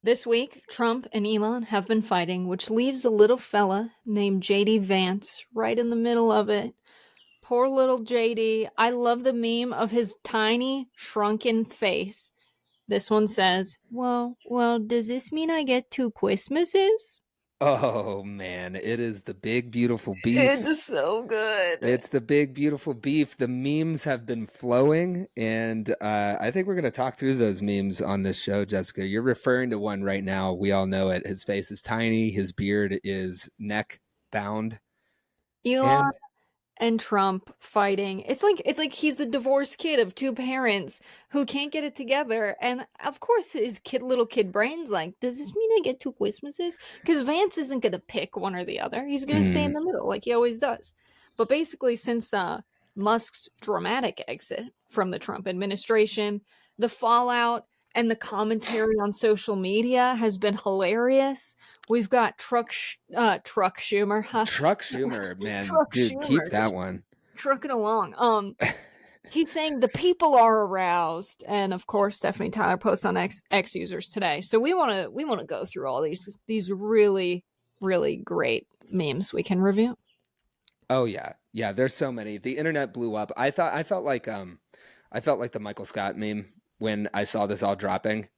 This week, Trump and Elon have been fighting, which leaves a little fella named JD Vance right in the middle of it. Poor little JD. I love the meme of his tiny, shrunken face. This one says, well, does this mean I get two Christmases? Oh man, it is the big beautiful beef. It's so good. It's the big beautiful beef. The memes have been flowing, and I think we're going to talk through those memes on this show, Jessica. You're referring to one right now. We all know it. His face is tiny. His beard is neck bound, Elon and and Trump fighting. It's like he's the divorced kid of two parents who can't get it together. And of course his little kid brain's like, does this mean I get two Christmases? Because Vance isn't gonna pick one or the other. He's gonna stay in mm, the middle like he always does. But basically, since Musk's dramatic exit from the Trump administration, the fallout and the commentary on social media has been hilarious. We've got Truck Schumer, huh? Truck Schumer, man, Truck dude, keep Schumer that just one. trucking along. He's saying the people are aroused, and of course, Stephanie Tyler posts on X users today. So we want to go through all these really really great memes we can review. Oh yeah, yeah. There's so many. The internet blew up. I felt like the Michael Scott meme when I saw this all dropping.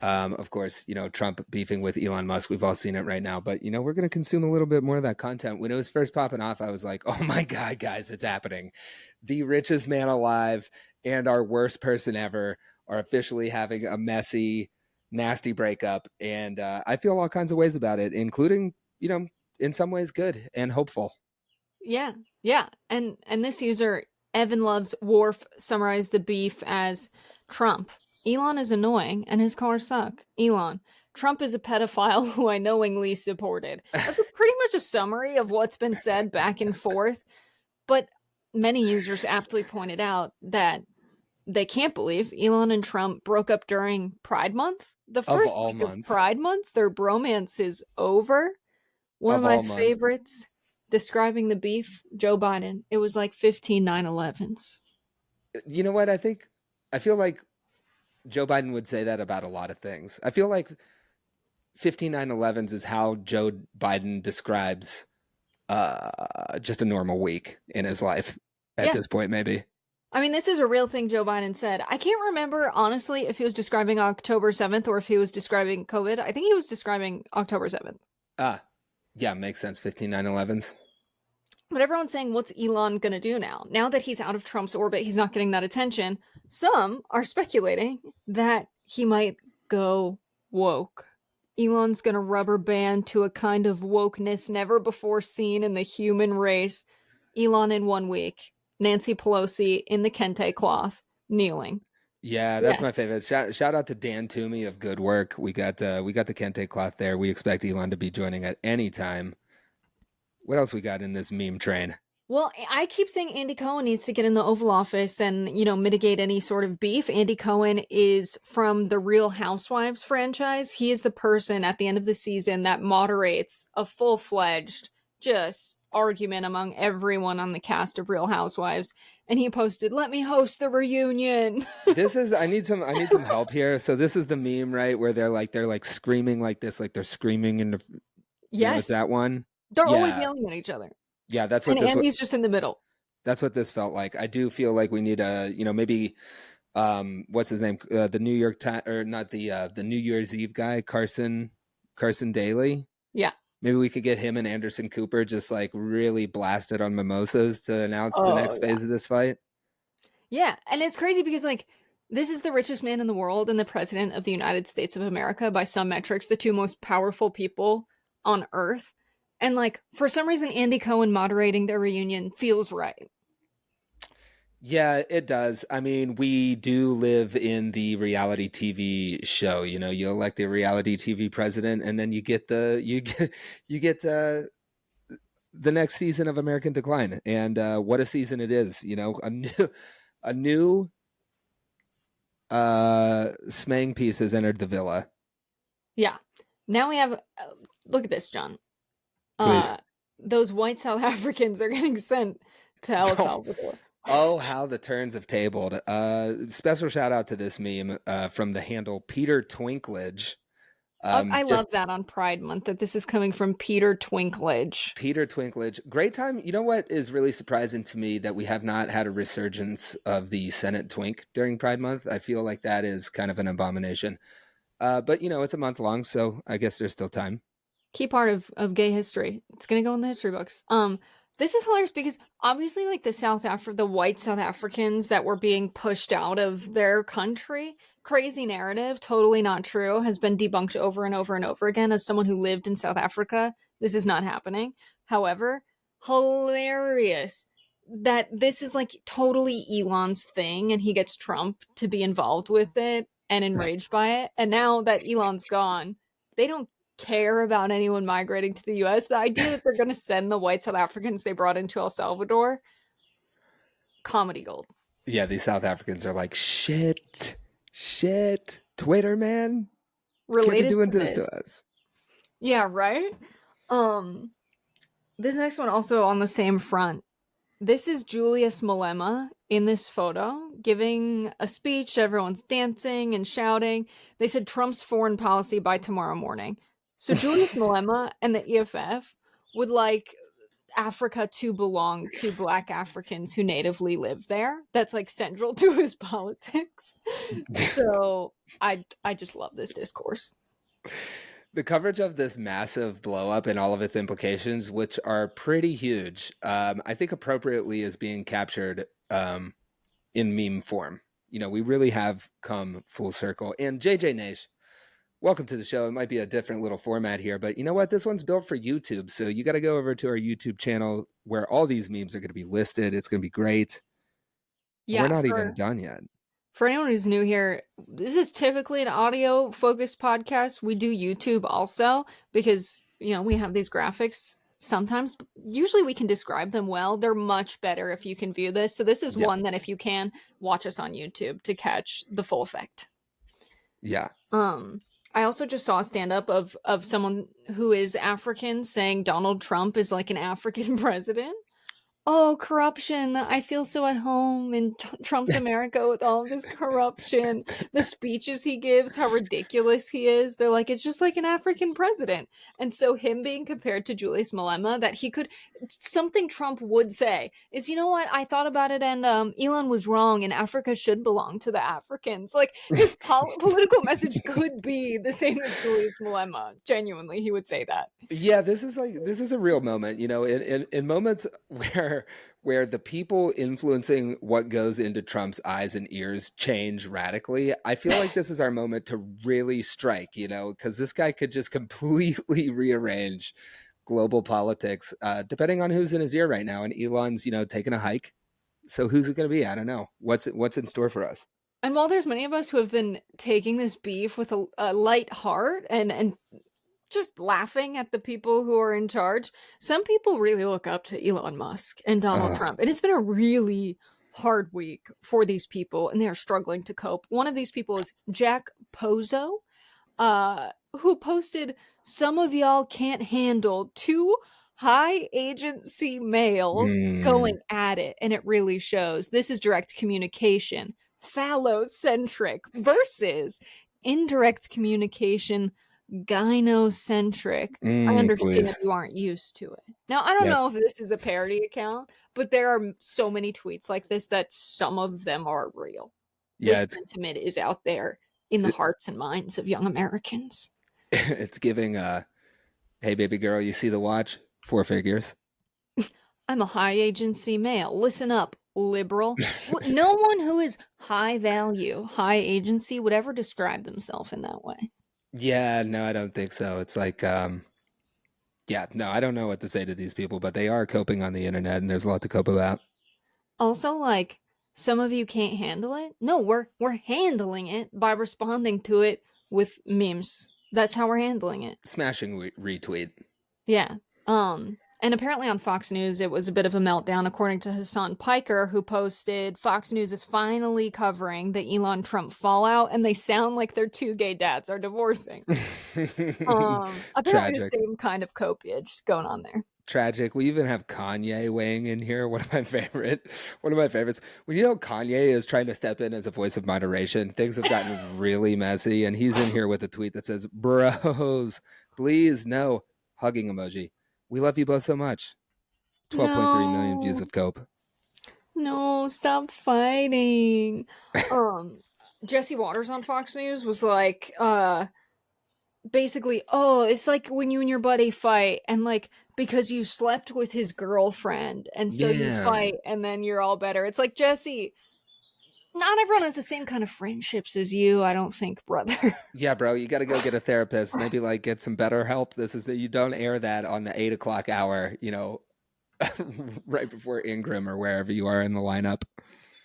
Of course, Trump beefing with Elon Musk. We've all seen it right now, but we're going to consume a little bit more of that content. When it was first popping off, I was like, "Oh my god, guys, it's happening! The richest man alive and our worst person ever are officially having a messy, nasty breakup." And I feel all kinds of ways about it, including, in some ways, good and hopeful. Yeah, yeah, and this user Evan Loves Wharf summarized the beef as Trump. Elon is annoying and his cars suck. Elon. Trump is a pedophile who I knowingly supported. That's pretty much a summary of what's been said back and forth. But many users aptly pointed out that they can't believe Elon and Trump broke up during Pride Month. The Of first all week of months, Pride Month, their bromance is over. One of of my all months. favorites describing the beef, Joe Biden. It was like 15 9/11s. You know what? I feel like Joe Biden would say that about a lot of things. I feel like 5911s is how Joe Biden describes just a normal week in his life at Yeah. this point, maybe. I mean, this is a real thing Joe Biden said. I can't remember, honestly, if he was describing October 7th or if he was describing COVID. I think he was describing October 7th. Ah, yeah, makes sense. 15911s. But everyone's saying, what's Elon going to do now? Now that he's out of Trump's orbit, he's not getting that attention. Some are speculating that he might go woke. Elon's going to rubber band to a kind of wokeness never before seen in the human race. Elon in 1 week. Nancy Pelosi in the kente cloth, kneeling. Yeah, that's Yes. my favorite. Shout out to Dan Toomey of Good Work. We got the Kente cloth there. We expect Elon to be joining at any time. What else we got in this meme train? Well, I keep saying Andy Cohen needs to get in the Oval Office and, mitigate any sort of beef. Andy Cohen is from the Real Housewives franchise. He is the person at the end of the season that moderates a full-fledged just argument among everyone on the cast of Real Housewives. And he posted, "Let me host the reunion." This is I need some help here. So this is the meme, right, where they're like screaming like this, like they're screaming in the it's Yes. that one. They're always Yeah. yelling at each other. Yeah, that's what And this Andy's just in the middle. that's what this felt like. I do feel like we need maybe what's his name? The New York Times, or not the New Year's Eve guy, Carson Daly. Yeah. Maybe we could get him and Anderson Cooper just like really blasted on mimosas to announce the Oh, next yeah. phase of this fight. Yeah, and it's crazy because this is the richest man in the world and the president of the United States of America by some metrics, the two most powerful people on earth. And for some reason Andy Cohen moderating their reunion feels right. Yeah, it does. I mean, we do live in the reality TV show. You elect a reality TV president, and then you get the next season of American Decline, and what a season it is. A new Smang piece has entered the villa. Yeah. Now we have look at this, John. Please. Uh those white South Africans are getting sent to El Salvador. Oh, how the turns have tabled. Special shout out to this meme from the handle Peter Twinklage. I love Just that on Pride Month that this is coming from Peter Twinklage. Peter Twinklage, great time. You know what is really surprising to me that we have not had a resurgence of the Senate twink during Pride Month. I feel like that is kind of an abomination. But it's a month long, so I guess there's still time. Key part of gay history. It's gonna go in the history books. This is hilarious because obviously, like the white South Africans that were being pushed out of their country, crazy narrative, totally not true, has been debunked over and over and over again. As someone who lived in South Africa, this is not happening. However, hilarious that this is like totally Elon's thing, and he gets Trump to be involved with it and enraged by it. And now that Elon's gone, they don't care about anyone migrating to the US. The idea that they're going to send the white South Africans they brought into El Salvador, comedy gold. Yeah, these South Africans are like, shit, Twitter, man. Can't be Related doing to this to this. us. Yeah, right? This next one also on the same front. This is Julius Malema in this photo giving a speech. Everyone's dancing and shouting. They said Trump's foreign policy by tomorrow morning. So Julius Malema and the EFF would like Africa to belong to Black Africans who natively live there. That's like central to his politics. So I just love this discourse. The coverage of this massive blow up and all of its implications, which are pretty huge, I think appropriately is being captured in meme form. We really have come full circle. And JJ Nash, welcome to the show. It might be a different little format here, but you know what? This one's built for YouTube. So you got to go over to our YouTube channel where all these memes are going to be listed. It's going to be great. Yeah, We're not even done yet. For anyone who's new here, this is typically an audio focused podcast. We do YouTube also because, we have these graphics sometimes. Usually we can describe them well. They're much better if you can view this. So this is one that if you can, watch us on YouTube to catch the full effect. Yeah. I also just saw a stand-up of someone who is African saying Donald Trump is like an African president. Oh, corruption. I feel so at home in Trump's America with all of this corruption. The speeches he gives, how ridiculous he is. They're like, it's just like an African president. And so him being compared to Julius Malema, that he could, something Trump would say is, you know what, I thought about it and Elon was wrong and Africa should belong to the Africans. Like his political message could be the same as Julius Malema. Genuinely, he would say that. Yeah, this is a real moment, in moments where the people influencing what goes into Trump's eyes and ears change radically. I feel like this is our moment to really strike, because this guy could just completely rearrange global politics, depending on who's in his ear right now. And Elon's, taking a hike. So who's it going to be? I don't know. What's in store for us? And while there's many of us who have been taking this beef with a light heart and just laughing at the people who are in charge, some people really look up to Elon Musk and Donald Trump. And it's been a really hard week for these people, and they are struggling to cope. One of these people is Jack Pozo, who posted, "Some of y'all can't handle two high agency males going at it," and it really shows. This is direct communication, phallocentric versus indirect communication, gynocentric. I understand you aren't used to it. Now, I don't know if this is a parody account, but there are so many tweets like this that some of them are real. Yeah, this sentiment is out there in the hearts and minds of young Americans. It's giving, hey, baby girl, you see the watch? 4 figures. I'm a high agency male. Listen up, liberal. No one who is high value, high agency would ever describe themselves in that way. Yeah, no, I don't think so. It's like, I don't know what to say to these people, but they are coping on the internet, and there's a lot to cope about. Also, like, some of you can't handle it. No, we're handling it by responding to it with memes. That's how we're handling it. Smashing retweet. Yeah. And apparently on Fox News, it was a bit of a meltdown, according to Hassan Piker, who posted, "Fox News is finally covering the Elon Trump fallout, and they sound like their two gay dads are divorcing." Apparently the same kind of copiage going on there. tragic. We even have Kanye weighing in here. One of my favorites. When you know Kanye is trying to step in as a voice of moderation, things have gotten really messy. And he's in here with a tweet that says, "Bros, please no," hugging emoji. We love you both so much. 12.3 million views No, of Cope. no, stop fighting. Um, Jesse Waters on Fox News was like, basically, oh, it's like when you and your buddy fight, and like because you slept with his girlfriend, and so you Yeah. fight, and then you're all better. It's like, Jesse, not everyone has the same kind of friendships as you, I don't think, brother. Yeah, bro, you got to go get a therapist. Maybe like get some better help. This is that you don't air that on the 8 o'clock hour, right before Ingram or wherever you are in the lineup.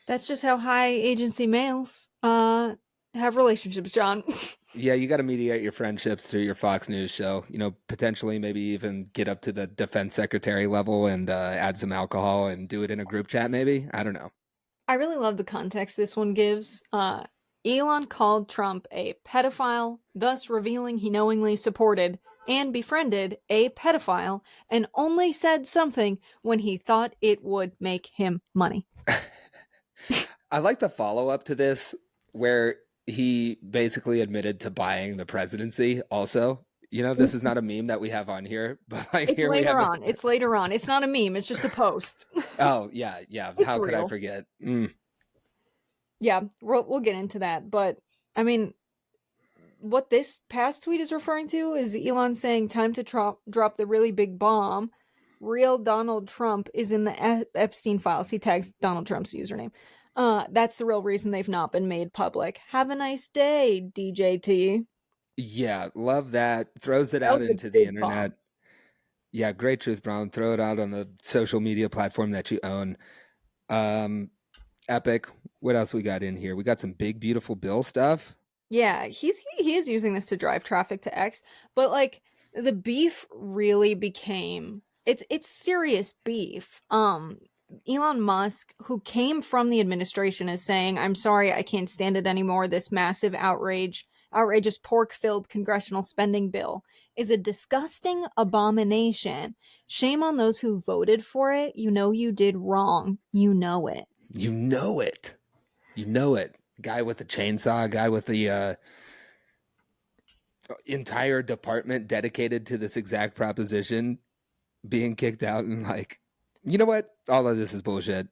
That's just how high agency males have relationships, John. Yeah, you got to mediate your friendships through your Fox News show. Potentially maybe even get up to the defense secretary level and add some alcohol and do it in a group chat, maybe. I don't know. I really love the context this one gives. Elon called Trump a pedophile, thus revealing he knowingly supported and befriended a pedophile, and only said something when he thought it would make him money. I like the follow up to this where he basically admitted to buying the presidency also. This is not a meme that we have on here, but like It's here we later have on. It's later on. It's not a meme. It's just a post. Oh, yeah, yeah. It's How could I real. forget? Yeah, we'll get into that. But I mean, what this past tweet is referring to is Elon saying, "Time to drop the really big bomb. Real Donald Trump is in the Epstein files." He tags Donald Trump's username. That's the real reason they've not been made public. Have a nice day, DJT. Yeah, love that. Throws it That out was a into the big bomb. internet. Yeah, great truth, Brown. Throw it out on the social media platform that you own. Um, Epic. What else we got in here? We got some big, beautiful Bill stuff. Yeah, he is using this to drive traffic to X, but like the beef really became it's serious beef. Elon Musk, who came from the administration, is saying, "I'm sorry, I can't stand it anymore. This massive outrageous pork-filled congressional spending bill is a disgusting abomination. Shame on those who voted for it. You know you did wrong. You know it." You know it. You know it. Guy with the chainsaw, guy with the entire department dedicated to this exact proposition being kicked out and like, you know what? All of this is bullshit.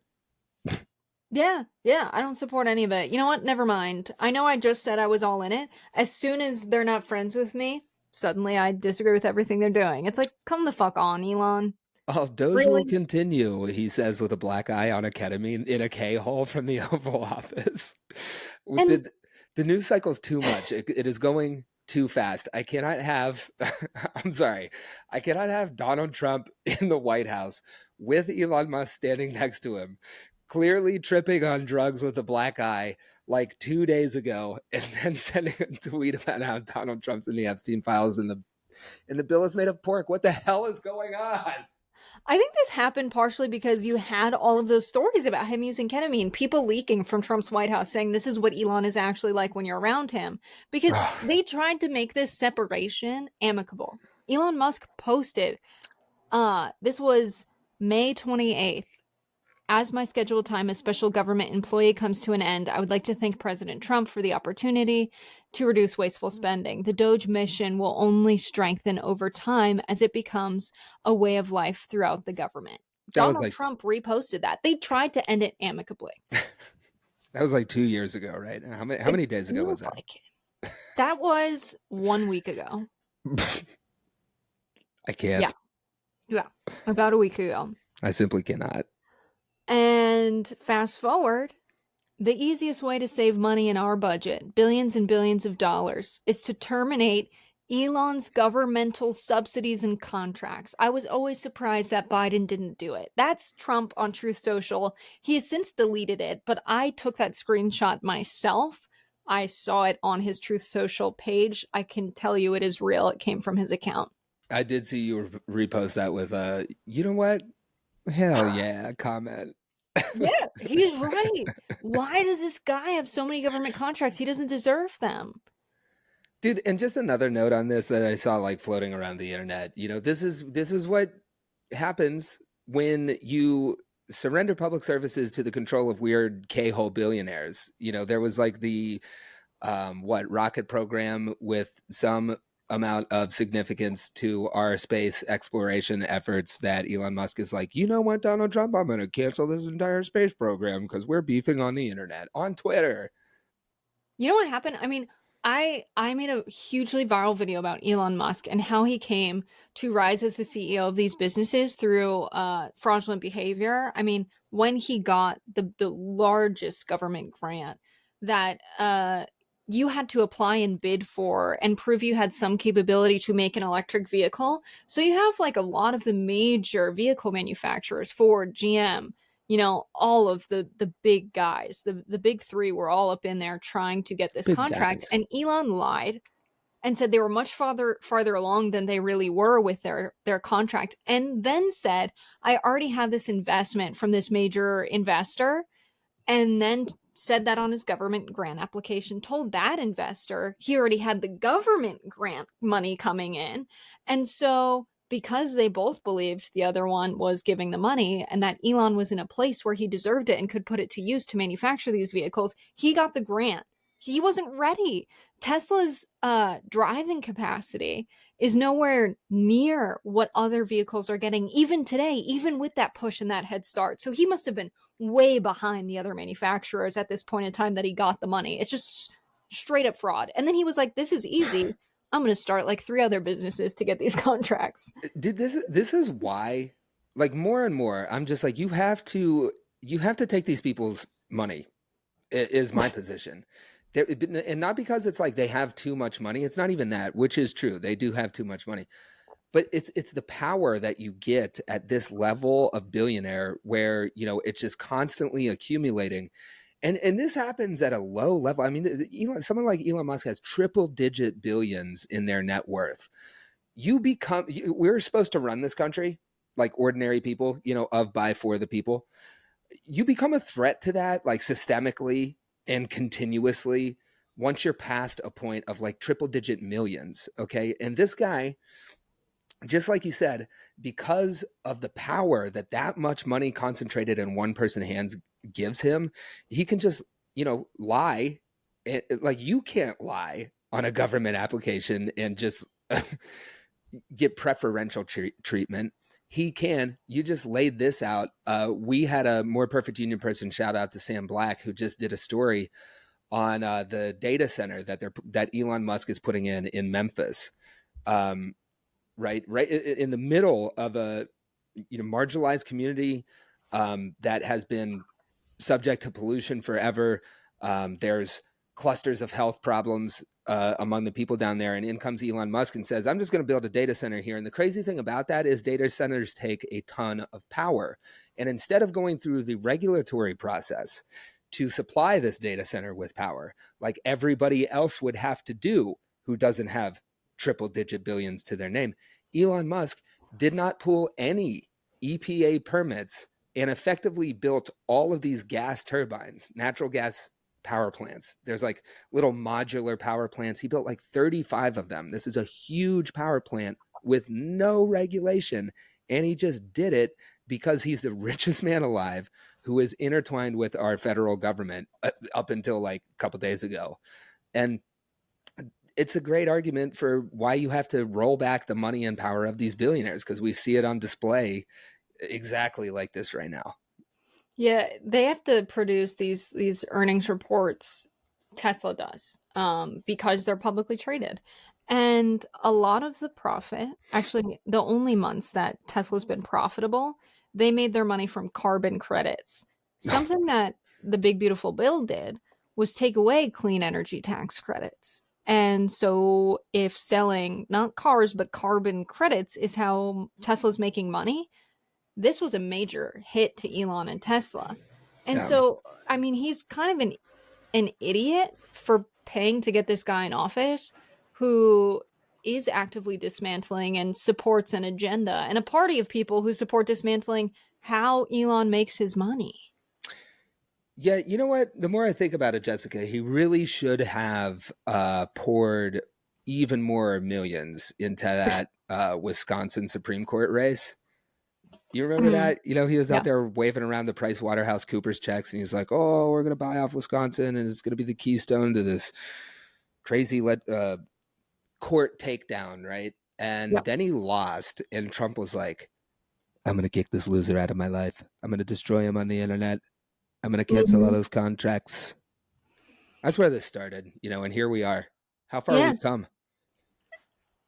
Yeah, I don't support any of it. You know what? Never mind. I know I just said I was all in it. As soon as they're not friends with me, suddenly I disagree with everything they're doing. It's like, come the fuck on, Elon. Oh, Doge will Really? continue, he says with a black eye on a ketamine in a K-hole from the Oval Office. With And the news cycle's too much. It is going too fast. I cannot have, I'm sorry, I cannot have Donald Trump in the White House with Elon Musk standing next to him, clearly tripping on drugs with a black eye like 2 days ago, and then sending a tweet about how Donald Trump's in the Epstein files and the bill is made of pork. What the hell is going on? I think this happened partially because you had all of those stories about him using ketamine, people leaking from Trump's White House saying this is what Elon is actually like when you're around him, because they tried to make this separation amicable. Elon Musk posted, this was May 28th. "As my scheduled time as special government employee comes to an end, I would like to thank President Trump for the opportunity to reduce wasteful spending. The Doge mission will only strengthen over time as it becomes a way of life throughout the government." That was Donald like Trump reposted that. They tried to end it amicably. that was like 2 years ago, right? How many It days ago was feels that? like it. That was 1 week ago. I can't. Yeah, yeah, about a week ago. I simply cannot. And fast forward, the easiest way to save money in our budget, billions and billions of dollars, is to terminate Elon's governmental subsidies and contracts. I was always surprised that Biden didn't do it. That's Trump on Truth Social. He has since deleted it, but I took that screenshot myself. I saw it on his Truth Social page. I can tell you it is real. It came from his account. I did see you repost that with you know what? Hell yeah, comment. Yeah, he's right. Why does this guy have so many government contracts? He doesn't deserve them. Dude, and just another note on this that I saw like floating around the internet. This is what happens when you surrender public services to the control of weird K-hole billionaires. There was like the rocket program with some amount of significance to our space exploration efforts that Elon Musk is like, you know what, Donald Trump, I'm going to cancel this entire space program because we're beefing on the internet, on Twitter. You know what happened? I mean, I made a hugely viral video about Elon Musk and how he came to rise as the CEO of these businesses through fraudulent behavior. I mean, when he got the largest government grant that you had to apply and bid for and prove you had some capability to make an electric vehicle. So you have like a lot of the major vehicle manufacturers, Ford, GM, all of the big guys, the big three were all up in there trying to get this Big contract. guys. And Elon lied and said they were much farther along than they really were with their contract, and then said, I already have this investment from this major investor, and then said that on his government grant application, told that investor he already had the government grant money coming in. And so, because they both believed the other one was giving the money and that Elon was in a place where he deserved it and could put it to use to manufacture these vehicles, he got the grant. He wasn't ready. Tesla's driving capacity is nowhere near what other vehicles are getting, even today, even with that push and that head start. So he must have been way behind the other manufacturers at this point in time that he got the money. It's just straight up fraud. And then he was like, this is easy. I'm going to start like 3 other businesses to get these contracts. Did this is why, like, more and more I'm just like, you have to take these people's money, is my position. And not because it's like they have too much money. It's not even that, which is true. They do have too much money. But it's the power that you get at this level of billionaire where, it's just constantly accumulating. And this happens at a low level. I mean, someone like Elon Musk has triple digit billions in their net worth. We're supposed to run this country like ordinary people, of, by, for the people. You become a threat to that, like systemically and continuously, once you're past a point of like triple digit millions. Okay. And this guy, just like you said, because of the power that much money concentrated in one person's hands gives him, he can just, lie. Like, you can't lie on a government application and just get preferential treatment. He can. You just laid this out. We had a More Perfect Union person, shout out to Sam Black, who just did a story on the data center that Elon Musk is putting in Memphis. Right in the middle of a marginalized community that has been subject to pollution forever. There's clusters of health problems among the people down there, and in comes Elon Musk and says, I'm just going to build a data center here. And the crazy thing about that is data centers take a ton of power, and instead of going through the regulatory process to supply this data center with power like everybody else would have to do who doesn't have triple digit billions to their name, Elon Musk did not pull any EPA permits and effectively built all of these gas turbines, natural gas power plants. There's like little modular power plants. He built like 35 of them. This is a huge power plant with no regulation. And he just did it because he's the richest man alive who is intertwined with our federal government up until like a couple days ago. And it's a great argument for why you have to roll back the money and power of these billionaires, because we see it on display exactly like this right now. Yeah, they have to produce these earnings reports. Tesla does, because they're publicly traded, and a lot of the profit, actually, the only months that Tesla's been profitable, they made their money from carbon credits. Something that the Big Beautiful Bill did was take away clean energy tax credits. And so, if selling not cars but carbon credits is how Tesla's making money, this was a major hit to Elon and Tesla. And Yeah. so, I mean, he's kind of an idiot for paying to get this guy in office who is actively dismantling and supports an agenda and a party of people who support dismantling how Elon makes his money. Yeah, you know what? The more I think about it, Jessica, he really should have poured even more millions into that Wisconsin Supreme Court race. You remember Mhm. that? You know, he was out Yeah. there waving around the Price Waterhouse Coopers checks, and he's like, "Oh, we're gonna buy off Wisconsin, and it's gonna be the keystone to this crazy court takedown, right?" And Yep. then he lost, and Trump was like, "I'm gonna kick this loser out of my life. I'm gonna destroy him on the internet. I'm gonna cancel all Mhm. those contracts." That's where this started, you know, and here we are. How far Yeah. we've come.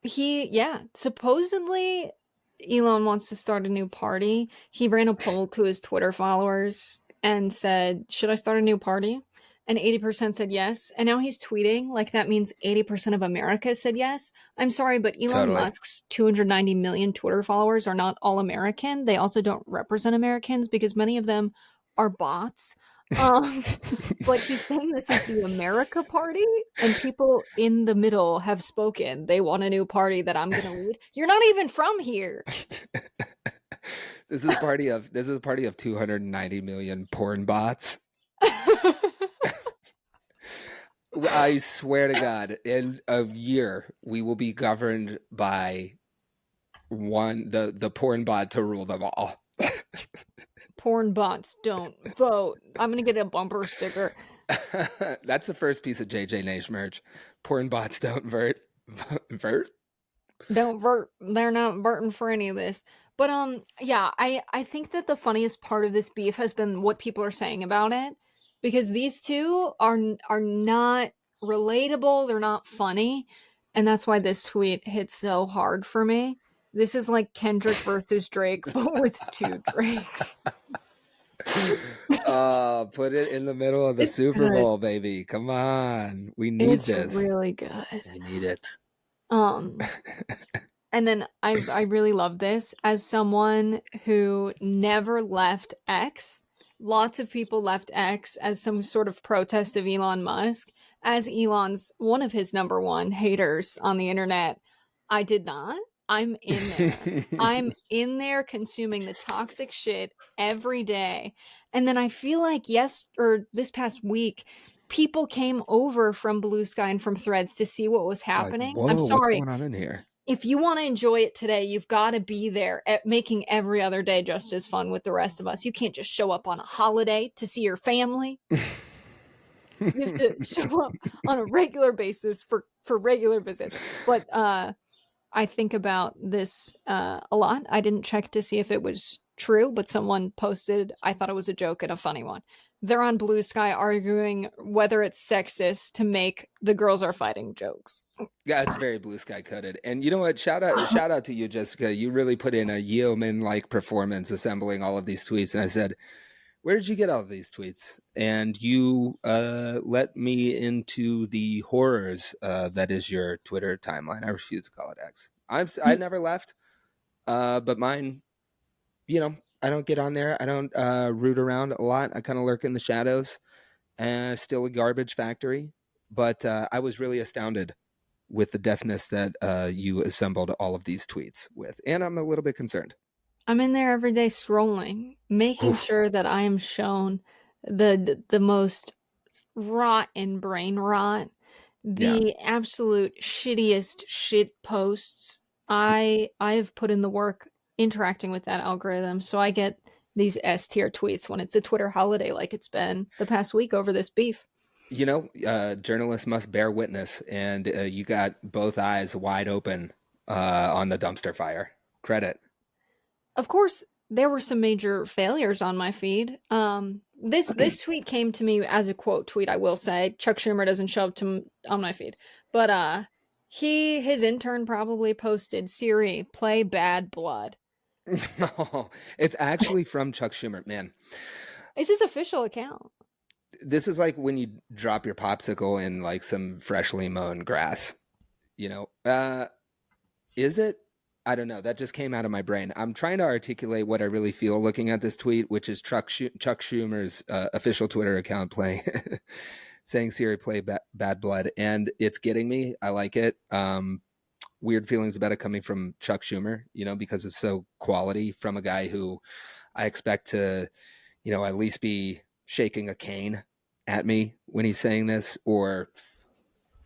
Yeah, supposedly Elon wants to start a new party. He ran a poll to his Twitter followers and said, "Should I start a new party?" And 80% said yes. And now he's tweeting like that means 80% of America said yes. I'm sorry, but Elon Totally. Musk's 290 million Twitter followers are not all American. They also don't represent Americans because many of them are bots. Um, but he's saying this is the America Party, and people in the middle have spoken. They want a new party that I'm gonna lead. You're not even from here. This is a party of 290 million porn bots. I swear to God, in a year we will be governed by the porn bot to rule them all. Porn bots don't vote. I'm gonna get a bumper sticker. That's the first piece of JJ Nash merch. Porn bots don't vert. Vert? Don't vert. They're not verting for any of this. But yeah, I think that the funniest part of this beef has been what people are saying about it, because these two are not relatable. They're not funny, and that's why this tweet hit so hard for me. This is like Kendrick versus Drake, but with two Drakes. Oh, put it in the middle of the It's Super good. Bowl, baby. Come on. We need It's this. really good. We need it. Um, And then I really love this as someone who never left X. Lots of people left X as some sort of protest of Elon Musk, as Elon's one of his number one haters on the internet. I did not. I'm in there. I'm in there consuming the toxic shit every day. And then I feel like this past week, people came over from Blue Sky and from Threads to see what was Like, happening. I'm whoa, what's sorry, going on in here? if you want to enjoy it today, you've got to be there at making every other day just as fun with the rest of us. You can't just show up on a holiday to see your family. You have to show up on a regular basis for regular visits. But I think about this a lot. I didn't check to see if it was true, but someone posted, I thought it was a joke and a funny one. They're on Blue Sky arguing whether it's sexist to make the girls are fighting jokes. Yeah, it's very Blue Sky coded. And you know what? Shout out to you, Jessica. You really put in a yeoman like performance assembling all of these tweets. And I said, where did you get all of these tweets? And you let me into the horrors that is your Twitter timeline. I refuse to call it X. I never left, but mine, you know, I don't get on there. I don't root around a lot. I kind of lurk in the shadows. Still a garbage factory. But I was really astounded with the deftness that you assembled all of these tweets with. And I'm a little bit concerned. I'm in there every day scrolling, making Oof. sure that I am shown the most rotten brain rot, Yeah. the absolute shittiest shit posts. I have put in the work interacting with that algorithm, so I get these S tier tweets when it's a Twitter holiday, like it's been the past week over this beef. You know, journalists must bear witness, and you got both eyes wide open on the dumpster fire. Credit. Of course, there were some major failures on my feed. This tweet came to me as a quote tweet. I will say Chuck Schumer doesn't show up on my feed, but his intern probably posted Siri play Bad Blood. No, it's actually from Chuck Schumer. Man, It's his official account. this is like when you drop your popsicle in like some freshly mown grass. You know, is it? I don't know. That just came out of my brain. I'm trying to articulate what I really feel looking at this tweet, which is Chuck Schumer's official Twitter account playing, saying Siri play Bad Blood, and it's getting me. I like it. Weird feelings about it coming from Chuck Schumer, you know, because it's so quality from a guy who I expect to, you know, at least be shaking a cane at me when he's saying this, or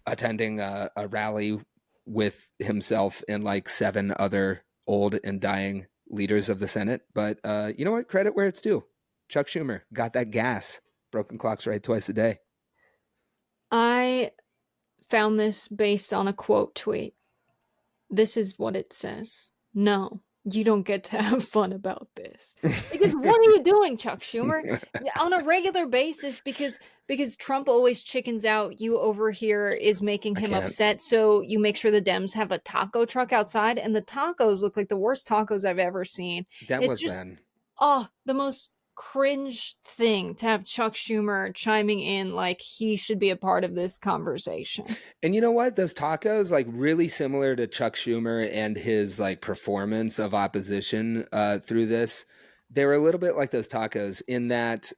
attending a rally with himself and like seven other old and dying leaders of the Senate. But you know what? Credit where it's due. Chuck Schumer got that gas. Broken clocks right twice a day. I found this based on a quote tweet. This is what it says. No, you don't get to have fun about this. Because what are you doing, Chuck Schumer? On a regular basis, because Trump always chickens out, you over here is making I him can't. upset, so you make sure the Dems have a taco truck outside, and the tacos look like the worst tacos I've ever seen. That It's was just, bad. oh, the most cringe thing to have Chuck Schumer chiming in like he should be a part of this conversation. And you know what? Those tacos, like really similar to Chuck Schumer and his like performance of opposition through this, they were a little bit like those tacos in that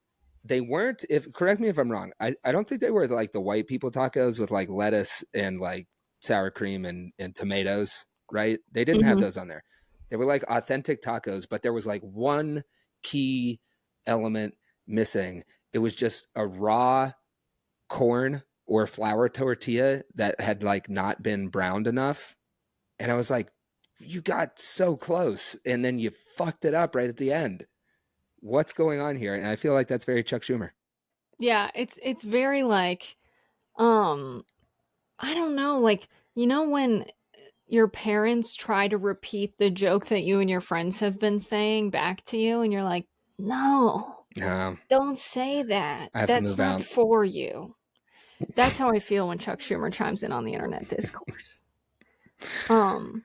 they weren't, if correct me if I'm wrong, I don't think they were like the white people tacos with like lettuce and like sour cream and tomatoes, right? They didn't have Mm-hmm. those on there. They were like authentic tacos, but there was like one key element missing. It was just a raw corn or flour tortilla that had like not been browned enough. And I was like, you got so close and then you fucked it up right at the end. What's going on here? And I feel like that's very Chuck Schumer. Yeah, it's very like um I don't know, like you know when your parents try to repeat the joke that you and your friends have been saying back to you and you're like, "No, Um, don't say that. I have to That's move not out. for you." That's how I feel when Chuck Schumer chimes in on the internet discourse. Um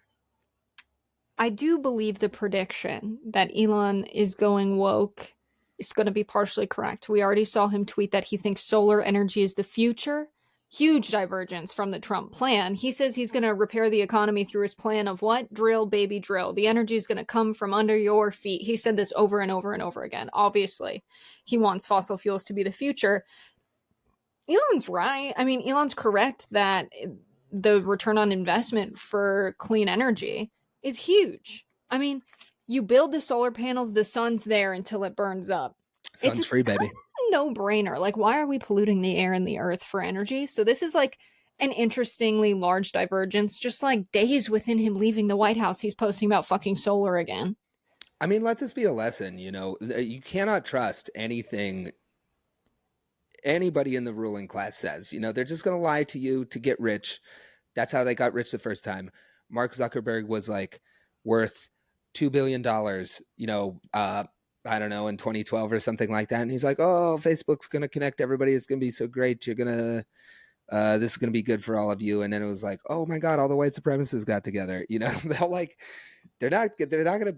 I do believe the prediction that Elon is going woke is going to be partially correct. We already saw him tweet that he thinks solar energy is the future. Huge divergence from the Trump plan. He says he's going to repair the economy through his plan of what? Drill, baby, drill. The energy is going to come from under your feet. He said this over and over and over again. Obviously, he wants fossil fuels to be the future. Elon's right. I mean, Elon's correct that the return on investment for clean energy is huge. I mean, you build the solar panels, the sun's there until it burns up. It's Sun's free, kind baby. of a no-brainer. Like, why are we polluting the air and the earth for energy? So this is like an interestingly large divergence. Just like days within him leaving the White House, he's posting about fucking solar again. I mean, let this be a lesson. You know, you cannot trust anything anybody in the ruling class says. You know, they're just going to lie to you to get rich. That's how they got rich the first time. Mark Zuckerberg was like worth $2 billion, you know, I don't know, in 2012 or something like that. And he's like, oh, Facebook's going to connect everybody. It's going to be so great. You're going to, this is going to be good for all of you. And then it was like, oh my God, all the white supremacists got together. You know, they'll like, they're not going to,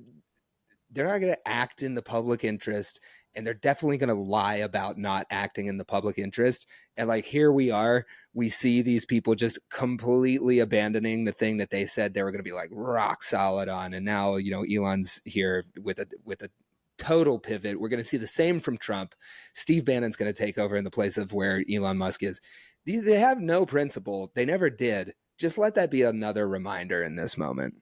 they're not going to act in the public interest, and they're definitely going to lie about not acting in the public interest. And like here we are, we see these people just completely abandoning the thing that they said they were going to be like rock solid on. And now, you know, Elon's here with a total pivot. We're going to see the same from Trump. Steve Bannon's going to take over in the place of where Elon Musk is. They have no principle. They never did. Just let that be another reminder in this moment.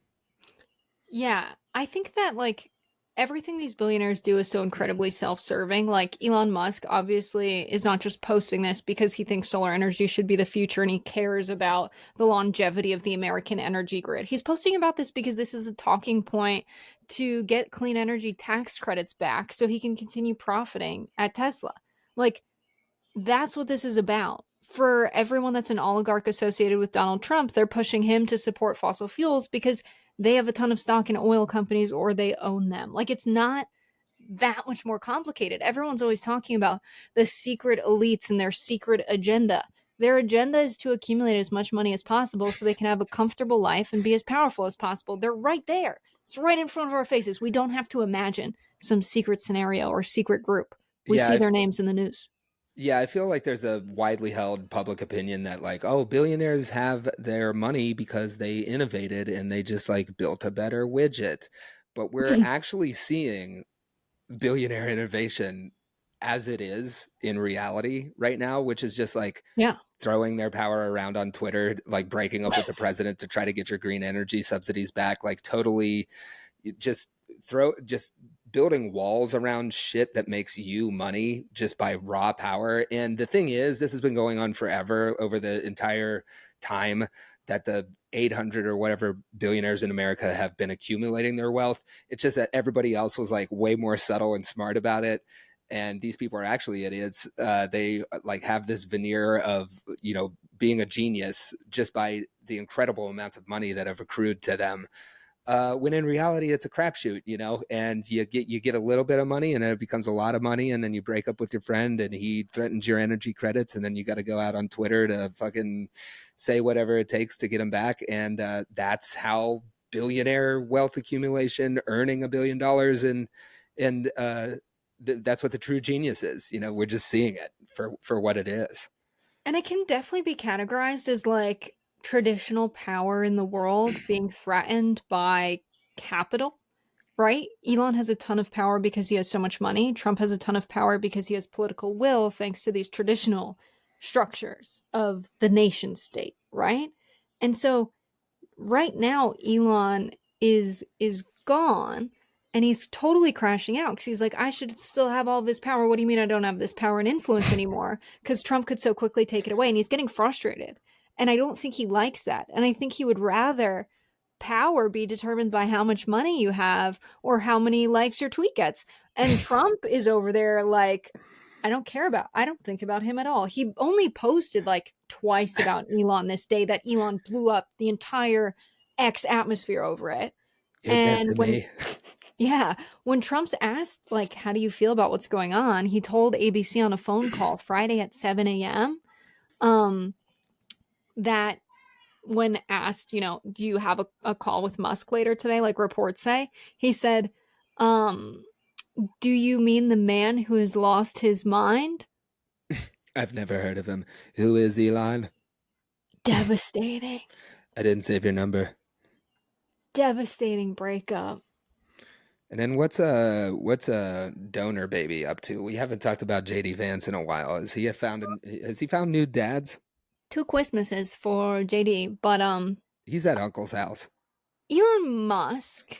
Yeah, I think that like everything these billionaires do is so incredibly self-serving. Like Elon Musk obviously is not just posting this because he thinks solar energy should be the future and he cares about the longevity of the American energy grid. He's posting about this because this is a talking point to get clean energy tax credits back so he can continue profiting at Tesla. Like that's what this is about. For everyone that's an oligarch associated with Donald Trump, they're pushing him to support fossil fuels because they have a ton of stock in oil companies or they own them. Like it's not that much more complicated. Everyone's always talking about the secret elites and their secret agenda. Their agenda is to accumulate as much money as possible so they can have a comfortable life and be as powerful as possible. They're right there. It's right in front of our faces. We don't have to imagine some secret scenario or secret group. We see Yeah, their names in the news. yeah, I feel like there's a widely held public opinion that like, oh, billionaires have their money because they innovated and they just like built a better widget. But we're actually seeing billionaire innovation as it is in reality right now, which is just like Yeah. throwing their power around on Twitter, like breaking up with the president to try to get your green energy subsidies back, like totally just just building walls around shit that makes you money just by raw power. And the thing is, this has been going on forever over the entire time that the 800 or whatever billionaires in America have been accumulating their wealth. It's just that everybody else was like way more subtle and smart about it. And these people are actually idiots. They like have this veneer of, being a genius just by the incredible amounts of money that have accrued to them. When in reality it's a crapshoot, and you get a little bit of money and then it becomes a lot of money, and then you break up with your friend and he threatens your energy credits, and then you got to go out on Twitter to fucking say whatever it takes to get them back. And that's how billionaire wealth accumulation, earning $1 billion, and that's what the true genius is. We're just seeing it for what it is. And it can definitely be categorized as like traditional power in the world being threatened by capital, right? Elon has a ton of power because he has so much money. Trump has a ton of power because he has political will thanks to these traditional structures of the nation state, right? And so right now Elon is gone, and he's totally crashing out because he's like, I should still have all this power. What do you mean I don't have this power and influence anymore? Because Trump could so quickly take it away, and he's getting frustrated. And I don't think he likes that. And I think he would rather power be determined by how much money you have or how many likes your tweet gets. And Trump is over there like, I don't think about him at all. He only posted like twice about Elon this day that Elon blew up the entire X atmosphere over it. It get to And me. when Trump's asked, like, how do you feel about what's going on? He told ABC on a phone call Friday at 7 a.m. That when asked, do you have a call with Musk later today, like reports say, he said, do you mean the man who has lost his mind? I've never heard of him. Who is Elon? Devastating. I didn't save your number. Devastating breakup. And then what's a donor baby up to? We haven't talked about JD Vance in a while. Has he found new dads? 2 Christmases for JD, but He's at Uncle's house. Elon Musk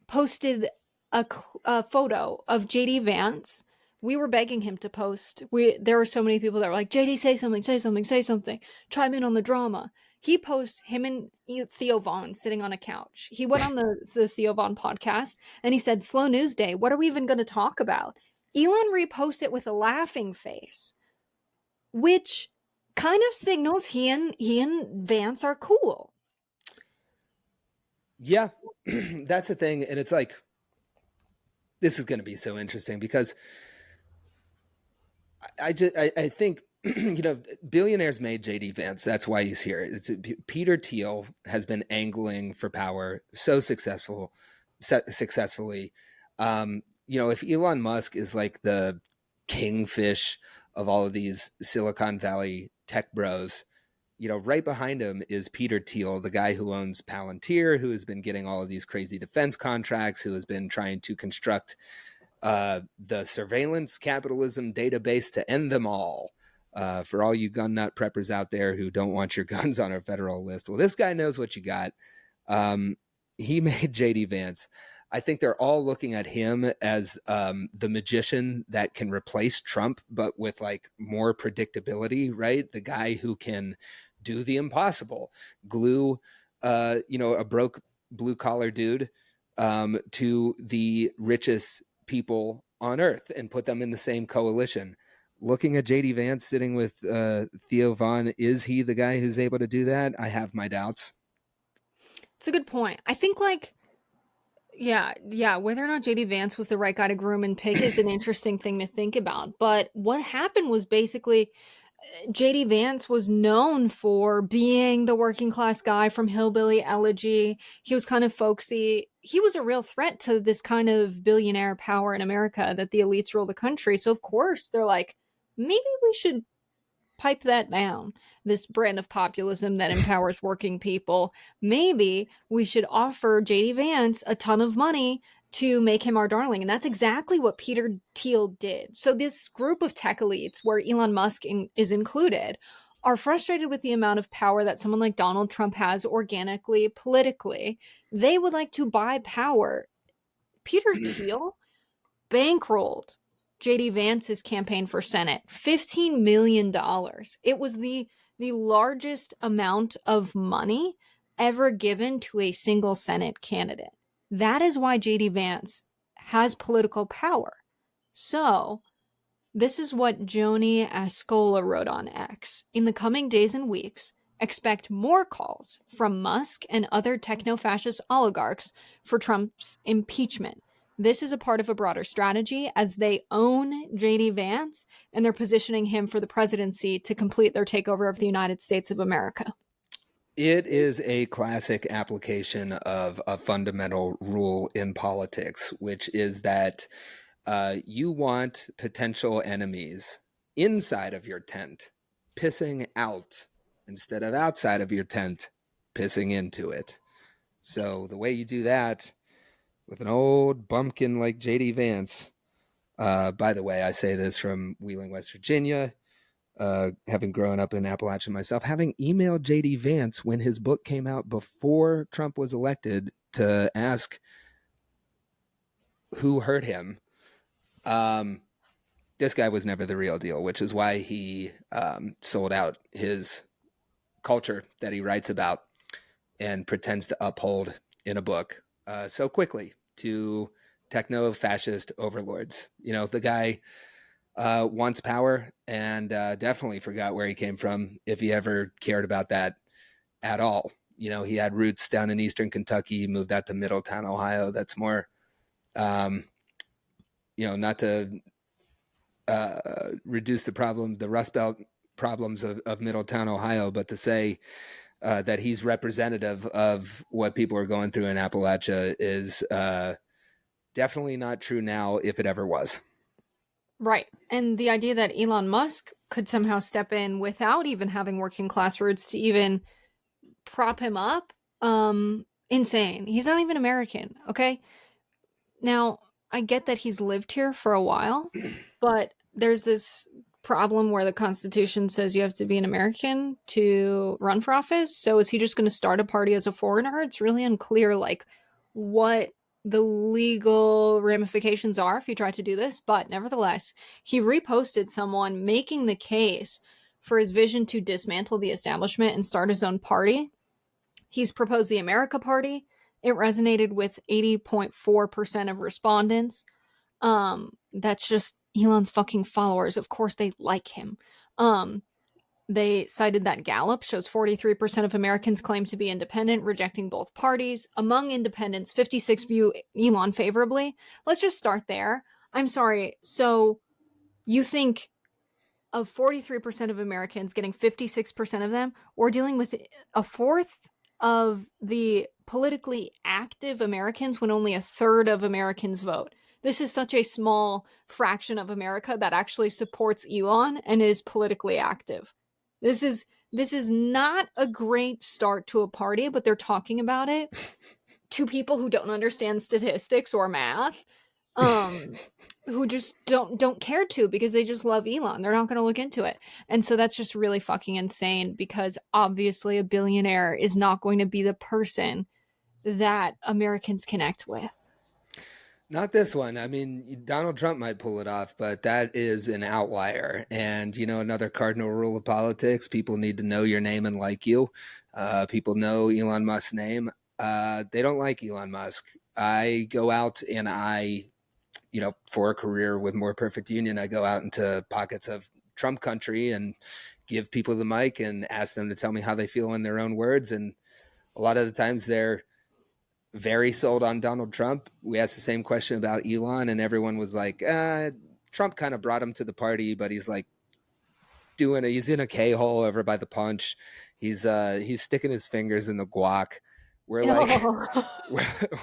posted a photo of JD Vance. We were begging him to post. There were so many people that were like, JD, say something, say something, say something. Chime in on the drama. He posts him and Theo Vaughn sitting on a couch. He went on the Theo Vaughn podcast and he said, slow news day. What are we even going to talk about? Elon reposts it with a laughing face, which kind of signals he and Vance are cool. Yeah, that's the thing. And it's like, this is going to be so interesting because I think billionaires made JD Vance. That's why he's here. Peter Thiel has been angling for power so successfully. If Elon Musk is like the kingfish of all of these Silicon Valley tech bros, right behind him is Peter Thiel, the guy who owns Palantir, who has been getting all of these crazy defense contracts, who has been trying to construct the surveillance capitalism database to end them all. For all you gun nut preppers out there who don't want your guns on a federal list, well, this guy knows what you got. He made JD Vance. I think they're all looking at him as the magician that can replace Trump, but with like more predictability, right? The guy who can do the impossible, glue, a broke blue collar dude to the richest people on earth and put them in the same coalition. Looking at JD Vance sitting with Theo Vaughn, is he the guy who's able to do that? I have my doubts. It's a good point. I think whether or not JD Vance was the right guy to groom and pick is an interesting thing to think about. But what happened was basically JD Vance was known for being the working class guy from Hillbilly Elegy. He was kind of folksy. He was a real threat to this kind of billionaire power in America that the elites rule the country. So of course they're like, maybe we should pipe that down, this brand of populism that empowers working people. Maybe we should offer JD Vance a ton of money to make him our darling. And that's exactly what Peter Thiel did. So this group of tech elites, where Elon Musk is included, are frustrated with the amount of power that someone like Donald Trump has organically, politically. They would like to buy power. Peter Thiel bankrolled JD Vance's campaign for Senate, $15 million. It was the the largest amount of money ever given to a single Senate candidate. That is why JD Vance has political power. So, this is what Joni Ascola wrote on X. In the coming days and weeks, expect more calls from Musk and other techno-fascist oligarchs for Trump's impeachment. This is a part of a broader strategy as they own JD Vance and they're positioning him for the presidency to complete their takeover of the United States of America. It is a classic application of a fundamental rule in politics, which is that you want potential enemies inside of your tent pissing out instead of outside of your tent pissing into it. So the way you do that with an old bumpkin like JD Vance, by the way, I say this from Wheeling, West Virginia, having grown up in Appalachia myself, having emailed JD Vance when his book came out before Trump was elected to ask who hurt him. This guy was never the real deal, which is why he sold out his culture that he writes about and pretends to uphold in a book so quickly to techno-fascist overlords. You know, the guy wants power and definitely forgot where he came from, if he ever cared about that at all. You know, he had roots down in eastern Kentucky, moved out to Middletown, Ohio. That's more, not to reduce the Rust Belt problems of Middletown, Ohio, but to say that he's representative of what people are going through in Appalachia is definitely not true now, if it ever was. Right. And the idea that Elon Musk could somehow step in without even having working class roots to even prop him up, insane. He's not even American, okay? Now, I get that he's lived here for a while, but there's this problem where the Constitution says you have to be an American to run for office. So is he just going to start a party as a foreigner? It's really unclear, like, what the legal ramifications are if you try to do this. But nevertheless, he reposted someone making the case for his vision to dismantle the establishment and start his own party. He's proposed the America Party. It resonated with 80.4% of respondents. That's just Elon's fucking followers. Of course they like him. They cited that Gallup shows 43% of Americans claim to be independent, rejecting both parties. Among independents, 56 view Elon favorably. Let's just start there. I'm sorry. So you think of 43% of Americans getting 56% of them, we're dealing with a fourth of the politically active Americans when only a third of Americans vote. This is such a small fraction of America that actually supports Elon and is politically active. This is not a great start to a party, but they're talking about it to people who don't understand statistics or math, who just don't care to because they just love Elon. They're not going to look into it. And so that's just really fucking insane because obviously a billionaire is not going to be the person that Americans connect with. Not this one. I mean, Donald Trump might pull it off, but that is an outlier. And, another cardinal rule of politics, people need to know your name and like you. People know Elon Musk's name. They don't like Elon Musk. I go out and for a career with More Perfect Union, I go out into pockets of Trump country and give people the mic and ask them to tell me how they feel in their own words. And a lot of the times they're very sold on Donald Trump. We asked the same question about Elon and everyone was like, Trump kind of brought him to the party, but he's like he's in a K-hole over by the punch. He's sticking his fingers in the guac. We're like,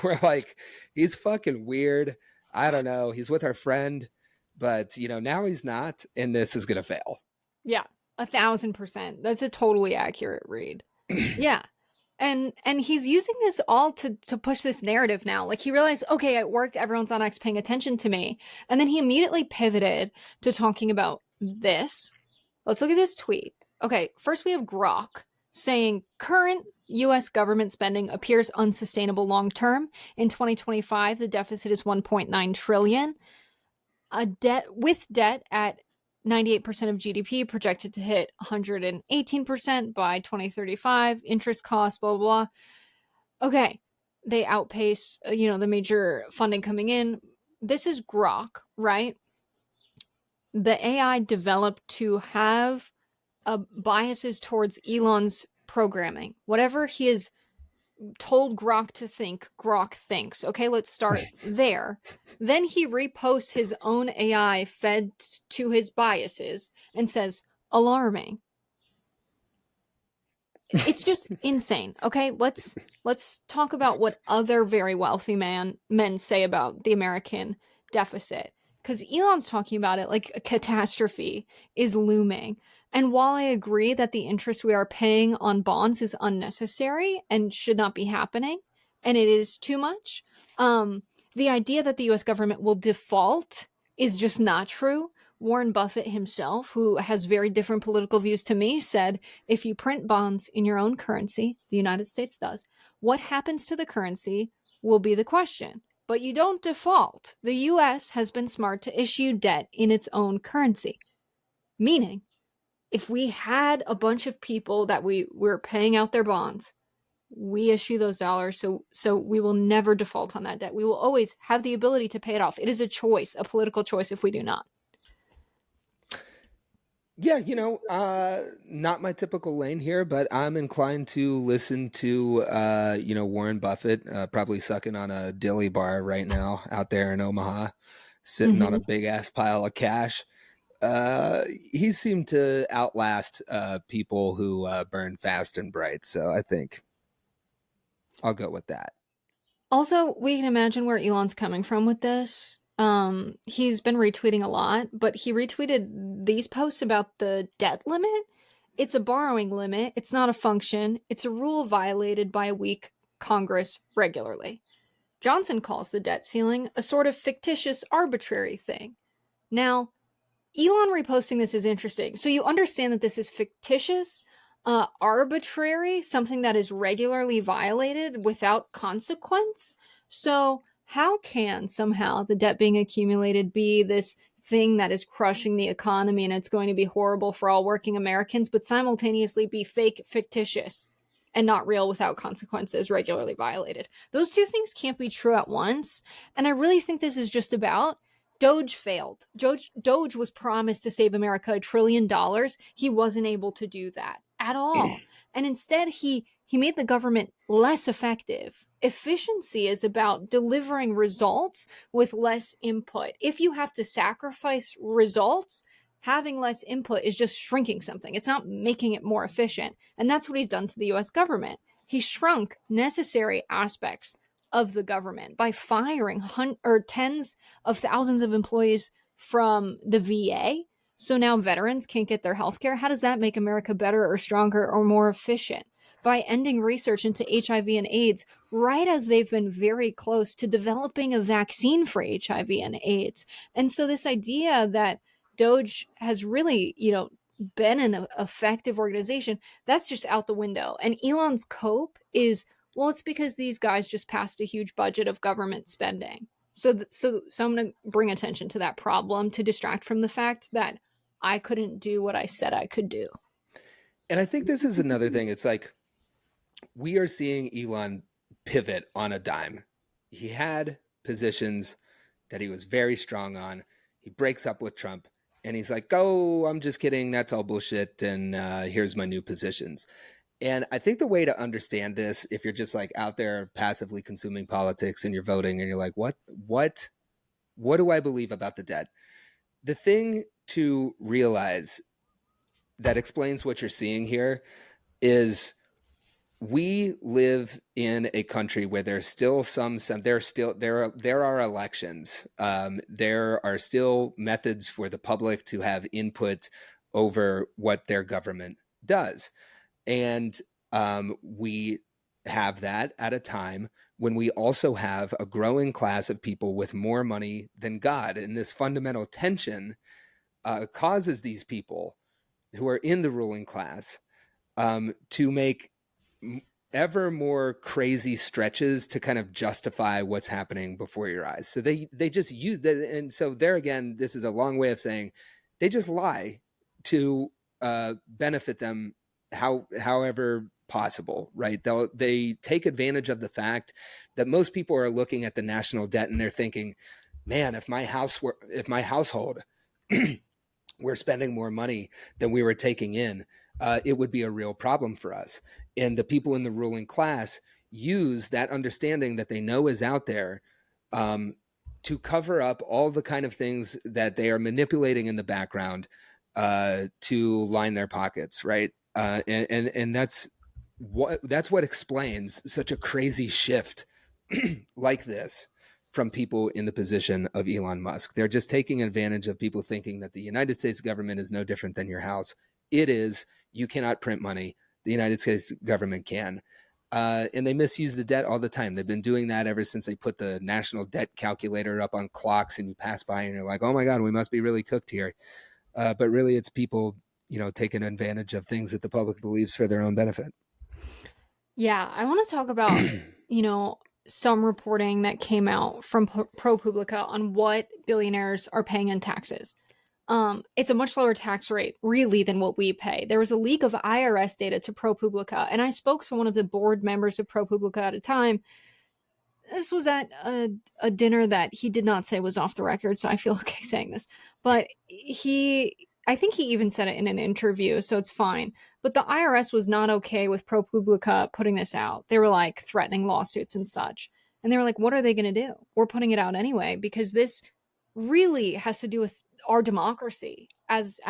we're like, he's fucking weird. I don't know. He's with our friend, but now he's not, and this is going to fail. Yeah, 1,000%. That's a totally accurate read. Yeah. And he's using this all to push this narrative now. Like he realized, okay, it worked. Everyone's on X paying attention to me. And then he immediately pivoted to talking about this. Let's look at this tweet. Okay, first we have Grok saying current U.S. government spending appears unsustainable long term. In 2025, the deficit is 1.9 trillion. Debt at 98% of GDP, projected to hit 118% by 2035, interest costs, blah, blah, blah. Okay, they outpace, the major funding coming in. This is Grok, right? The AI developed to have biases towards Elon's programming. Whatever he has told Grok to think, Grok thinks. Okay, let's start there. Then he reposts his own AI fed to his biases and says, alarming. It's just insane. Okay, let's talk about what other very wealthy men say about the American deficit, because Elon's talking about it like a catastrophe is looming. And while I agree that the interest we are paying on bonds is unnecessary and should not be happening, and it is too much, the idea that the U.S. government will default is just not true. Warren Buffett himself, who has very different political views to me, said, if you print bonds in your own currency, the United States does, what happens to the currency will be the question. But you don't default. The US has been smart to issue debt in its own currency. Meaning, if we had a bunch of people that we were paying out their bonds, we issue those dollars, so we will never default on that debt. We will always have the ability to pay it off. It is a choice, a political choice if we do not. Yeah, not my typical lane here, but I'm inclined to listen to, Warren Buffett, probably sucking on a dilly bar right now out there in Omaha, sitting on a big ass pile of cash. He seemed to outlast people who burn fast and bright. So I think I'll go with that. Also, we can imagine where Elon's coming from with this. He's been retweeting a lot, but he retweeted these posts about the debt limit. It's a borrowing limit. It's not a function. It's a rule violated by a weak Congress regularly. Johnson calls the debt ceiling a sort of fictitious, arbitrary thing. Now, Elon reposting this is interesting. So you understand that this is fictitious, arbitrary, something that is regularly violated without consequence. So how can somehow the debt being accumulated be this thing that is crushing the economy and it's going to be horrible for all working Americans, but simultaneously be fake, fictitious, and not real without consequences regularly violated? Those two things can't be true at once. And I really think this is just about Doge failed. Doge was promised to save America $1 trillion. He wasn't able to do that at all. And instead, he made the government less effective. Efficiency is about delivering results with less input. If you have to sacrifice results, having less input is just shrinking something. It's not making it more efficient. And that's what he's done to the US government. He shrunk necessary aspects of the government by firing tens of thousands of employees from the VA. So now veterans can't get their health care. How does that make America better or stronger or more efficient? By ending research into HIV and AIDS right as they've been very close to developing a vaccine for HIV and AIDS. And so this idea that Doge has really, been an effective organization, that's just out the window. And Elon's cope is, well, it's because these guys just passed a huge budget of government spending. So I'm going to bring attention to that problem to distract from the fact that I couldn't do what I said I could do. And I think this is another thing. It's like we are seeing Elon pivot on a dime. He had positions that he was very strong on. He breaks up with Trump and he's like, oh, I'm just kidding. That's all bullshit. And here's my new positions. And I think the way to understand this, if you're just like out there passively consuming politics and you're voting and you're like, what do I believe about the debt? The thing to realize that explains what you're seeing here is we live in a country where there's still there are elections. There are still methods for the public to have input over what their government does. And we have that at a time when we also have a growing class of people with more money than God. And this fundamental tension causes these people who are in the ruling class to make ever more crazy stretches to kind of justify what's happening before your eyes. So they just use that. And so there again, this is a long way of saying they just lie to benefit them however possible, right? They take advantage of the fact that most people are looking at the national debt and they're thinking, man, if my household were spending more money than we were taking in, it would be a real problem for us. And the people in the ruling class use that understanding that they know is out there, um, to cover up all the kind of things that they are manipulating in the background, to line their pockets, right? And that's what explains such a crazy shift like this from people in the position of Elon Musk. They're just taking advantage of people thinking that the United States government is no different than your house. It is. You cannot print money. The United States government can. And they misuse the debt all the time. They've been doing that ever since they put the national debt calculator up on clocks, and you pass by and you're like, oh my God, we must be really cooked here. But really, it's people, taking advantage of things that the public believes for their own benefit. Yeah, I want to talk about, you know, some reporting that came out from ProPublica on what billionaires are paying in taxes. It's a much lower tax rate, really, than what we pay. There was a leak of IRS data to ProPublica, and I spoke to one of the board members of ProPublica at a time. This was at a dinner that he did not say was off the record, so I feel okay saying this. But I think he even said it in an interview, so it's fine. But the IRS was not okay with ProPublica putting this out. They were like threatening lawsuits and such. And they were like, what are they going to do? We're putting it out anyway, because this really has to do with our democracy. As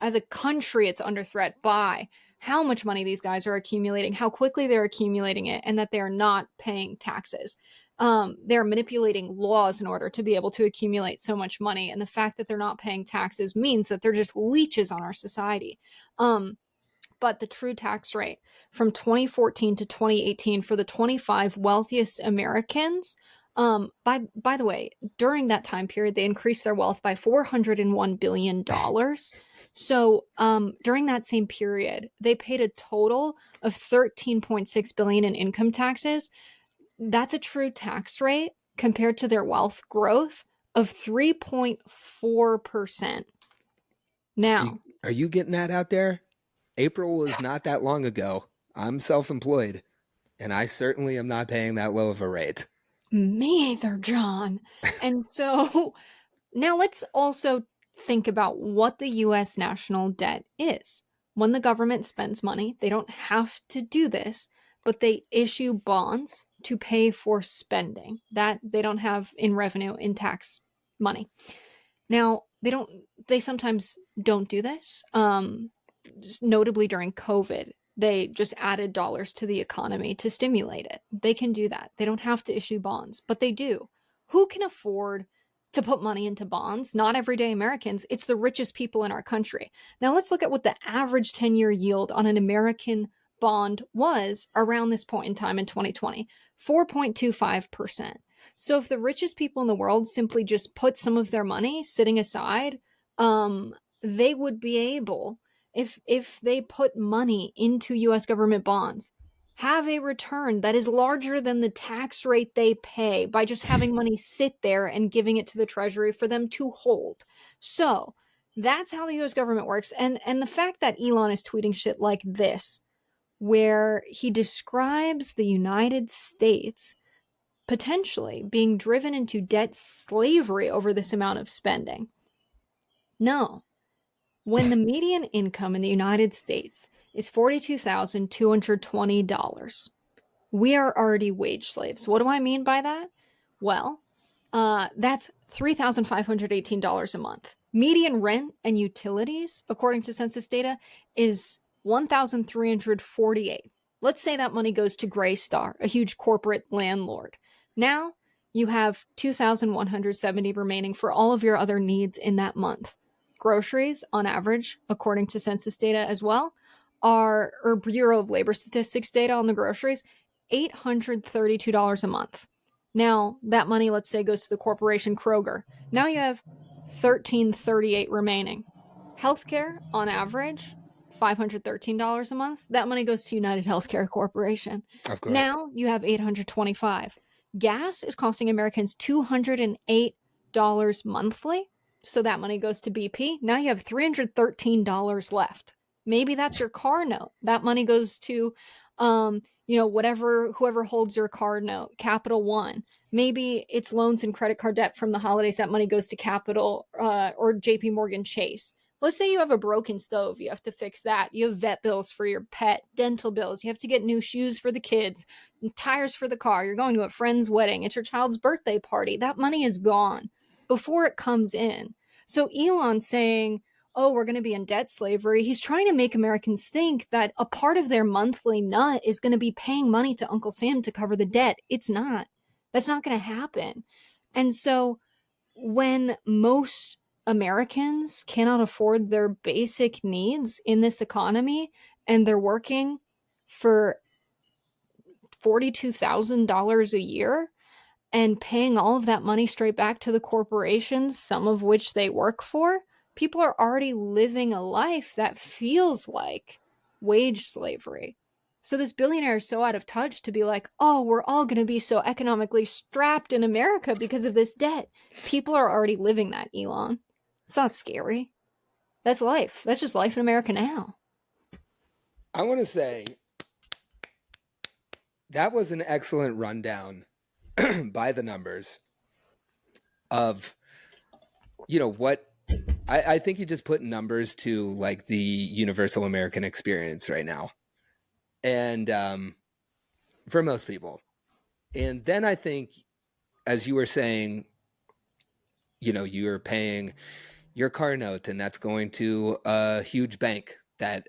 a country, it's under threat by how much money these guys are accumulating, how quickly they're accumulating it, and that they are not paying taxes. They're manipulating laws in order to be able to accumulate so much money. And the fact that they're not paying taxes means that they're just leeches on our society. But the true tax rate from 2014 to 2018 for the 25 wealthiest Americans, by the way, during that time period, they increased their wealth by $401 billion. So during that same period, they paid a total of $13.6 billion in income taxes. That's a true tax rate compared to their wealth growth of 3.4%. Now, Are you getting that out there? April was not that long ago. I'm self-employed, and I certainly am not paying that low of a rate. me either, John. And so now let's also think about what the US national debt is. When the government spends money, they don't have to do this, but they issue bonds to pay for spending that they don't have in revenue in tax money. Now, they sometimes don't do this. Just notably during COVID, they just added dollars to the economy to stimulate it. They can do that. They don't have to issue bonds, but they do. Who can afford to put money into bonds? Not everyday Americans. It's the richest people in our country. Now let's look at what the average 10-year yield on an American bond was around this point in time in 2020, 4.25%. So if the richest people in the world simply just put some of their money sitting aside, they would be able, if they put money into US government bonds, have a return that is larger than the tax rate they pay by just having money sit there and giving it to the Treasury for them to hold. So that's how the US government works. And the fact that Elon is tweeting shit like this, where he describes the United States potentially being driven into debt slavery over this amount of spending. No. When the median income in the United States is $42,220, we are already wage slaves. What do I mean by that? Well, that's $3,518 a month. Median rent and utilities, according to census data, is $1,348. Let's say that money goes to Graystar, a huge corporate landlord. Now you have $2,170 remaining for all of your other needs in that month. Groceries, on average, according to census data as well, or Bureau of Labor Statistics data on the groceries, $832 a month. Now, that money, let's say, goes to the corporation Kroger. Now you have $1,338 remaining. Healthcare, on average, $513 a month. That money goes to United Healthcare Corporation. Of course. Now you have $825. Gas is costing Americans $208 monthly. So that money goes to BP. Now you have $313 left. Maybe that's your car note. That money goes to, whoever holds your car note, Capital One. Maybe it's loans and credit card debt from the holidays. That money goes to Capital or JP Morgan Chase. Let's say you have a broken stove. You have to fix that. You have vet bills for your pet, dental bills. You have to get new shoes for the kids, tires for the car. You're going to a friend's wedding. It's your child's birthday party. That money is gone before it comes in. So Elon's saying, oh, we're going to be in debt slavery. He's trying to make Americans think that a part of their monthly nut is going to be paying money to Uncle Sam to cover the debt. It's not. That's not going to happen. And so when most Americans cannot afford their basic needs in this economy and they're working for $42,000 a year and paying all of that money straight back to the corporations, some of which they work for, people are already living a life that feels like wage slavery. So this billionaire is so out of touch to be like, oh, we're all going to be so economically strapped in America because of this debt. People are already living that, Elon. It's not scary. That's life. That's just life in America now. I want to say that was an excellent rundown by the numbers of, what I think you just put numbers to like the universal American experience right now. And for most people. And then I think, as you were saying, you're paying your car note and that's going to a huge bank that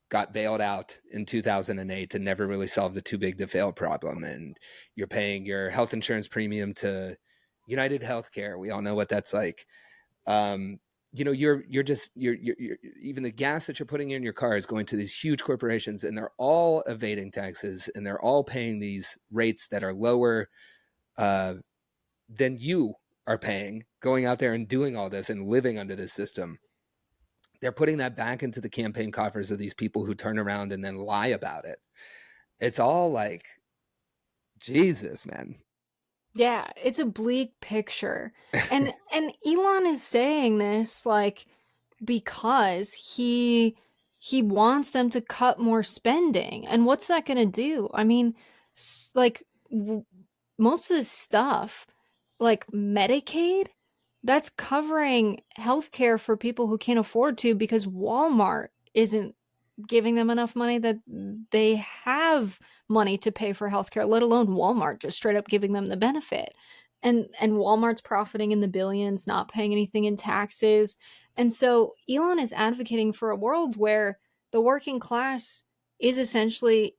got bailed out in 2008 and never really solved the too big to fail problem. And you're paying your health insurance premium to United Healthcare. We all know what that's like. You're even the gas that you're putting in your car is going to these huge corporations and they're all evading taxes and they're all paying these rates that are lower than you are paying, going out there and doing all this and living under this system. They're putting that back into the campaign coffers of these people who turn around and then lie about it. It's all like, Jesus, man. Yeah, it's a bleak picture. And Elon is saying this like because he wants them to cut more spending. And what's that going to do? I mean, like most of the stuff like Medicaid, that's covering healthcare for people who can't afford to because Walmart isn't giving them enough money that they have money to pay for healthcare, let alone Walmart just straight up giving them the benefit. And Walmart's profiting in the billions, not paying anything in taxes. And so Elon is advocating for a world where the working class is essentially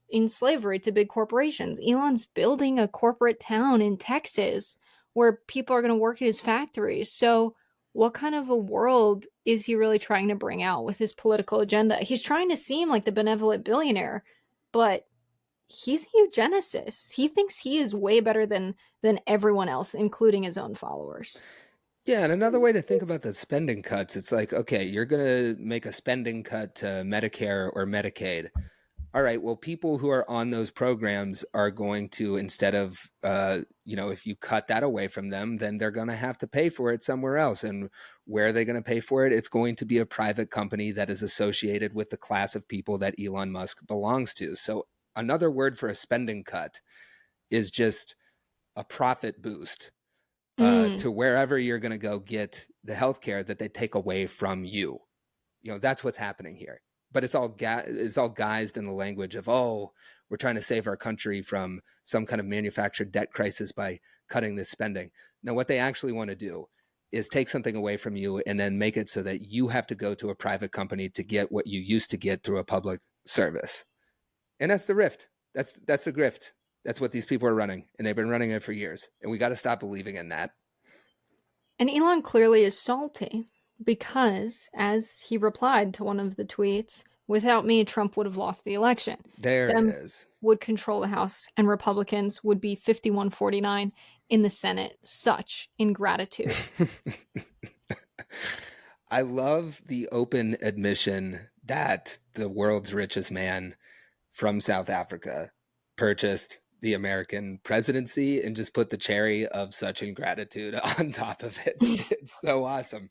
in slavery to big corporations. Elon's building a corporate town in Texas where people are going to work at his factories. So what kind of a world is he really trying to bring out with his political agenda? He's trying to seem like the benevolent billionaire, but he's a eugenicist. He thinks he is way better than everyone else, including his own followers. Yeah, and another way to think about the spending cuts, it's like, okay, you're going to make a spending cut to Medicare or Medicaid. All right, well, people who are on those programs are going to, instead of, if you cut that away from them, then they're going to have to pay for it somewhere else. And where are they going to pay for it? It's going to be a private company that is associated with the class of people that Elon Musk belongs to. So another word for a spending cut is just a profit boost to wherever you're going to go get the healthcare that they take away from you. That's what's happening here. But it's all guised in the language of, oh, we're trying to save our country from some kind of manufactured debt crisis by cutting this spending. Now, what they actually want to do is take something away from you and then make it so that you have to go to a private company to get what you used to get through a public service. And that's the rift. That's the grift. That's what these people are running. And they've been running it for years. And we got to stop believing in that. And Elon clearly is salty because, as he replied to one of the tweets, without me, Trump would have lost the election. There it is. Would control the House, and Republicans would be 51-49 in the Senate. Such ingratitude. I love the open admission that the world's richest man from South Africa purchased the American presidency and just put the cherry of such ingratitude on top of it. It's so awesome.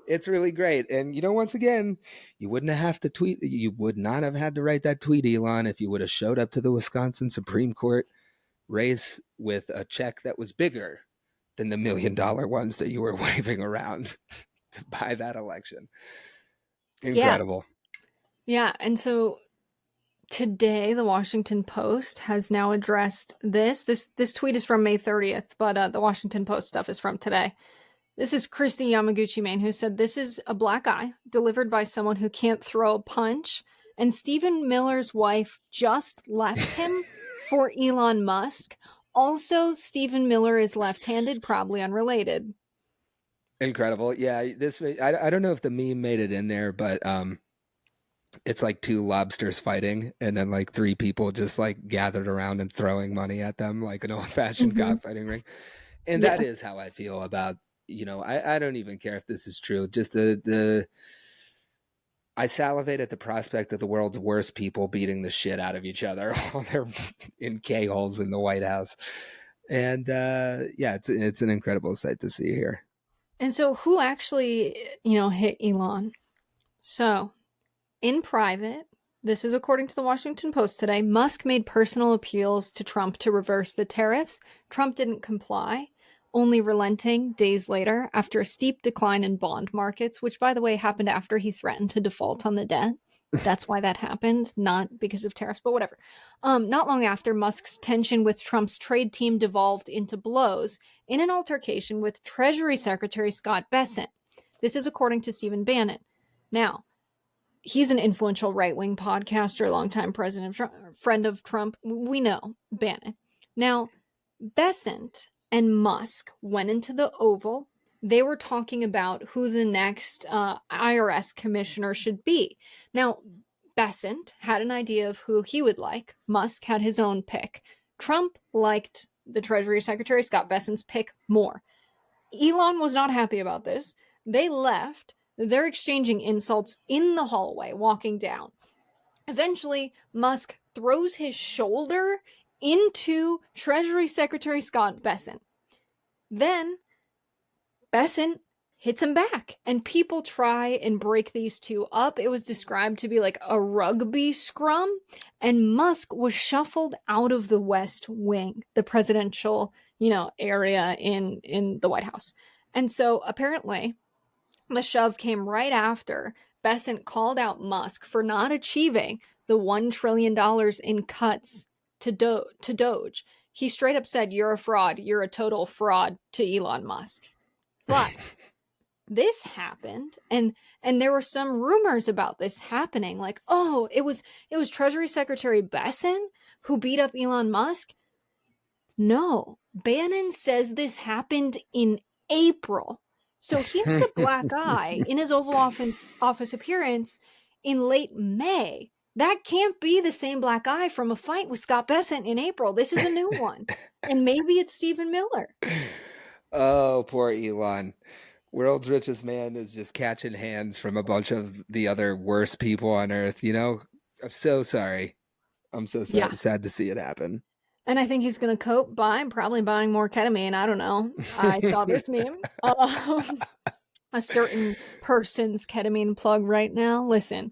It's really great. And once again, you would not have to write that tweet, Elon, if you would have showed up to the Wisconsin Supreme Court race with a check that was bigger than the $1 million ones that you were waving around to buy that election. Incredible. Yeah. And so today, the Washington Post has now addressed this. This tweet is from May 30th, but the Washington Post stuff is from today. This is Christy Yamaguchi Main, who said, "This is a black eye delivered by someone who can't throw a punch. And Stephen Miller's wife just left him for Elon Musk. Also, Stephen Miller is left-handed, probably unrelated." Incredible. Yeah, I don't know if the meme made it in there, but it's like two lobsters fighting, and then like three people just like gathered around and throwing money at them like an old-fashioned cockfighting ring. And that is how I feel about, I don't even care if this is true. Just I salivate at the prospect of the world's worst people beating the shit out of each other while they're in K-holes in the White House. And it's an incredible sight to see here. And so who actually, hit Elon? So in private, this is according to the Washington Post today, Musk made personal appeals to Trump to reverse the tariffs. Trump didn't comply, only relenting days later after a steep decline in bond markets, which, by the way, happened after he threatened to default on the debt. That's why that happened, not because of tariffs, but whatever. Not long after, Musk's tension with Trump's trade team devolved into blows in an altercation with Treasury Secretary Scott Bessent. This is according to Stephen Bannon. Now, he's an influential right-wing podcaster, longtime friend of Trump. We know Bannon. Now, Bessent and Musk went into the Oval. They were talking about who the next IRS commissioner should be. Now, Bessent had an idea of who he would like. Musk had his own pick. Trump liked the Treasury Secretary, Scott Bessent's pick, more. Elon was not happy about this. They left. They're exchanging insults in the hallway, walking down. Eventually, Musk throws his shoulder into Treasury Secretary Scott Bessent. Then Bessent hits him back, and people try and break these two up. It was described to be like a rugby scrum, and Musk was shuffled out of the West Wing, the presidential, area in the White House. And so apparently the shove came right after Bessent called out Musk for not achieving the $1 trillion in cuts to Doge. He straight up said, "You're a fraud. You're a total fraud," to Elon Musk. But this happened, and there were some rumors about this happening, like, oh, it was Treasury Secretary Bessent who beat up Elon Musk. No, Bannon says this happened in April. So he has a black eye in his Oval Office appearance in late May. That can't be the same black eye from a fight with Scott Bessent in April. This is a new one. And maybe it's Stephen Miller. Oh, poor Elon. World's richest man is just catching hands from a bunch of the other worst people on earth. I'm so sorry. I'm so sad to see it happen. And I think he's going to cope by probably buying more ketamine. I don't know. I saw this meme. A certain person's ketamine plug right now. Listen,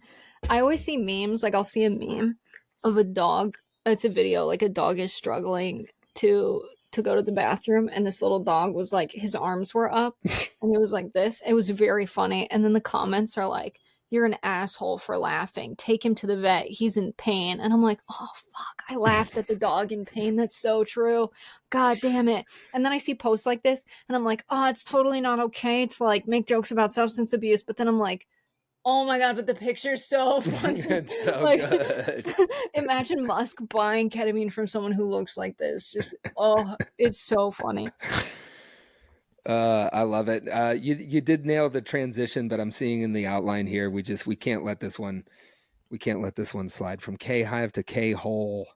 I always see memes. Like, I'll see a meme of a dog. It's a video. Like, a dog is struggling to go to the bathroom, and this little dog was like, his arms were up, and it was like this. It was very funny. And then the comments are like, "You're an asshole for laughing. Take him to the vet. He's in pain." And I'm like, oh, fuck. I laughed at the dog in pain. That's so true. God damn it. And then I see posts like this, and I'm like, oh, it's totally not okay to like make jokes about substance abuse. But then I'm like, oh my God, but the picture's so funny. It's so like, good. Imagine Musk buying ketamine from someone who looks like this. Just, oh, it's so funny. I love it. You did nail the transition, but I'm seeing in the outline here, we can't let this one slide from K-hive to K-hole.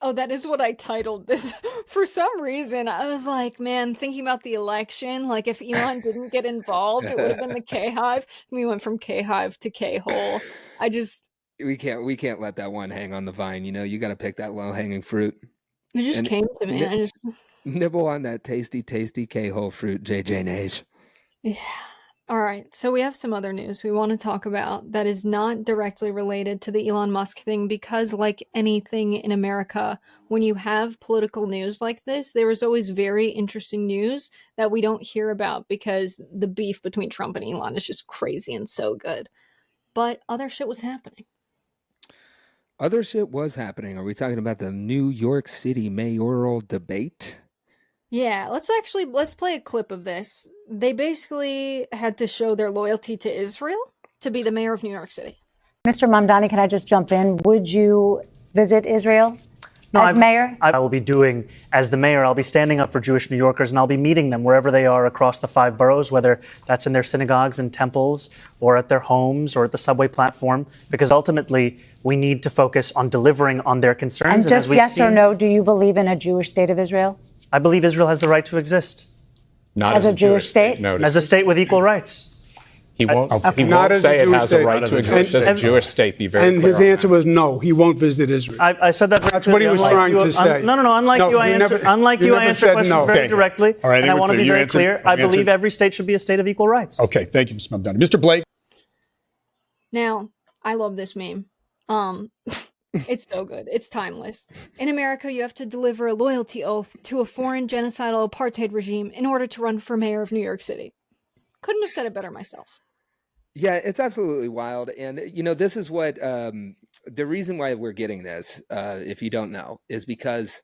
Oh, that is what I titled this. For some reason, I was like, man, thinking about the election, like if Elon didn't get involved, it would have been the K-hive. And we went from K-hive to K-hole. We can't let that one hang on the vine. You got to pick that low-hanging fruit. It just And came to me. nibble on that tasty, tasty K-hole fruit, JJ Nage. Yeah. All right. So we have some other news we want to talk about that is not directly related to the Elon Musk thing because, like anything in America, when you have political news like this, there is always very interesting news that we don't hear about because the beef between Trump and Elon is just crazy and so good. But other shit was happening. Other shit was happening. Are we talking about the New York City mayoral debate? Yeah, let's play a clip of this. They basically had to show their loyalty to Israel to be the mayor of New York City. Mr. Mamdani, can I just jump in? Would you visit Israel as mayor? I will be doing, as the mayor, I'll be standing up for Jewish New Yorkers, and I'll be meeting them wherever they are across the 5 boroughs, whether that's in their synagogues and temples or at their homes or at the subway platform, because ultimately we need to focus on delivering on their concerns. And just yes or no, do you believe in a Jewish state of Israel? I believe Israel has the right to exist. Not as a Jewish state? As a state with equal rights. He won't, Okay. he Not won't as a say it Jewish has state. a right to exist as a Jewish state. Be very And clear his on answer that. was no, he won't visit Israel. I said that very That's what he was clearly. trying to say. No. Unlike No, you, I you answer, never- unlike you you, I never answer said questions no. very Okay. directly. All right, I and think I we're want to clear. be You very answered- clear. I answered- believe every state should be a state of equal rights. Okay, thank you, Mr. Mamdani. Mr. Blake. Now, I love this meme. It's so good. It's timeless. In America, you have to deliver a loyalty oath to a foreign genocidal apartheid regime in order to run for mayor of New York City. Couldn't have said it better myself. Yeah, it's absolutely wild. And, this is what the reason why we're getting this, if you don't know, is because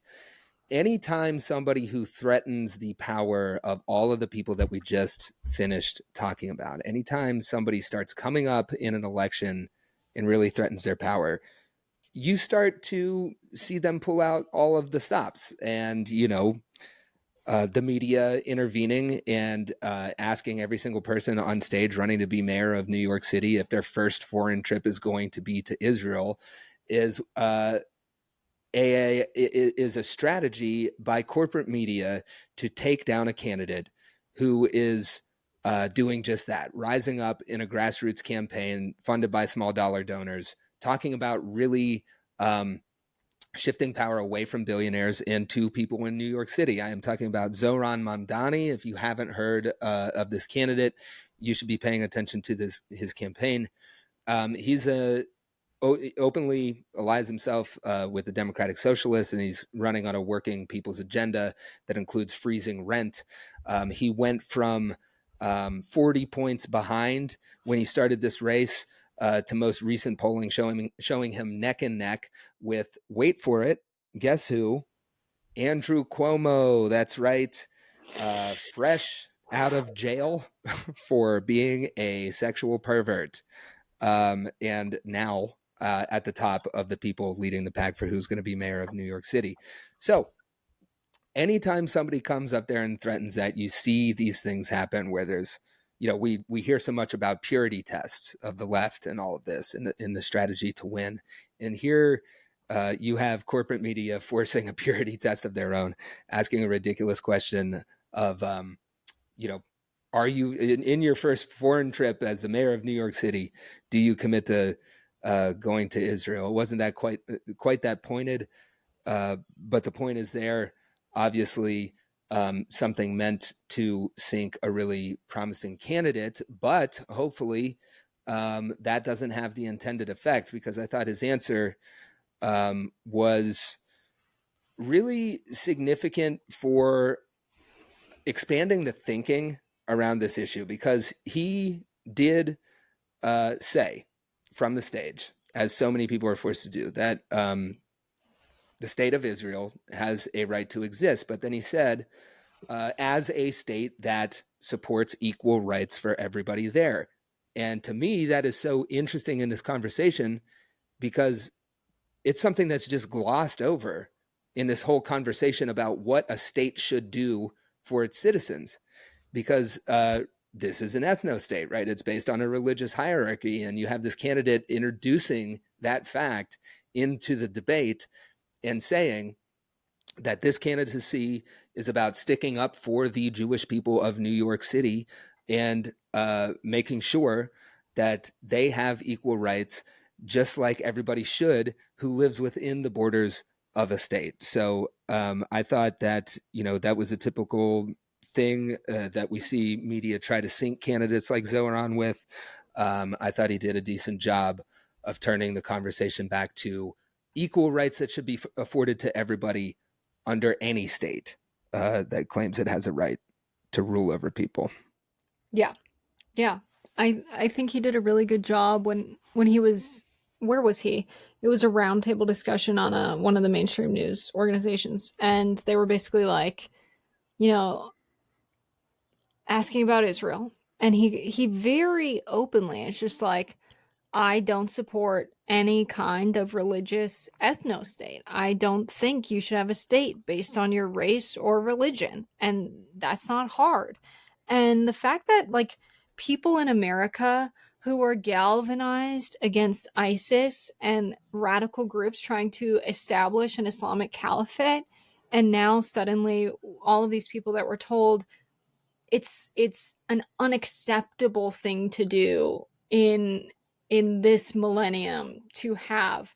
anytime somebody who threatens the power of all of the people that we just finished talking about, anytime somebody starts coming up in an election and really threatens their power, you start to see them pull out all of the stops and, the media intervening and asking every single person on stage running to be mayor of New York City if their first foreign trip is going to be to Israel is a strategy by corporate media to take down a candidate who is doing just that, rising up in a grassroots campaign funded by small dollar donors, talking about really shifting power away from billionaires and to people in New York City. I am talking about Zohran Mamdani. If you haven't heard of this candidate, you should be paying attention to his campaign. He's openly allies himself with the Democratic Socialists, and he's running on a working people's agenda that includes freezing rent. He went from 40 points behind when he started this race to most recent polling showing him neck and neck with, wait for it, guess who? Andrew Cuomo. That's right. Fresh out of jail for being a sexual pervert. And now at the top of the people leading the pack for who's going to be mayor of New York City. So anytime somebody comes up there and threatens that, you see these things happen where there's, we hear so much about purity tests of the left and all of this in the strategy to win. And here you have corporate media forcing a purity test of their own, asking a ridiculous question of, are you in your first foreign trip as the mayor of New York City, do you commit to going to Israel? It wasn't that quite that pointed, but the point is there. Obviously, something meant to sink a really promising candidate, but hopefully that doesn't have the intended effect, because I thought his answer was really significant for expanding the thinking around this issue, because he did say from the stage, as so many people are forced to do, that the state of Israel has a right to exist. But then he said, as a state that supports equal rights for everybody there. And to me, that is so interesting in this conversation, because it's something that's just glossed over in this whole conversation about what a state should do for its citizens. Because this is an ethno-state, right? It's based on a religious hierarchy. And you have this candidate introducing that fact into the debate and saying that this candidacy is about sticking up for the Jewish people of New York City and making sure that they have equal rights, just like everybody should who lives within the borders of a state. So I thought that, that was a typical thing that we see media try to sink candidates like Zoran with. I thought he did a decent job of turning the conversation back to equal rights that should be afforded to everybody under any state that claims it has a right to rule over people. Yeah. Yeah. I think he did a really good job when he was, where was he? It was a roundtable discussion on one of the mainstream news organizations, and they were basically like, you know, asking about Israel, and he very openly, it's just like, I don't support any kind of religious ethno state. I don't think you should have a state based on your race or religion. And that's not hard. And the fact that, like, people in America who are galvanized against ISIS and radical groups trying to establish an Islamic caliphate, and now suddenly all of these people that were told it's an unacceptable thing to do in this millennium to have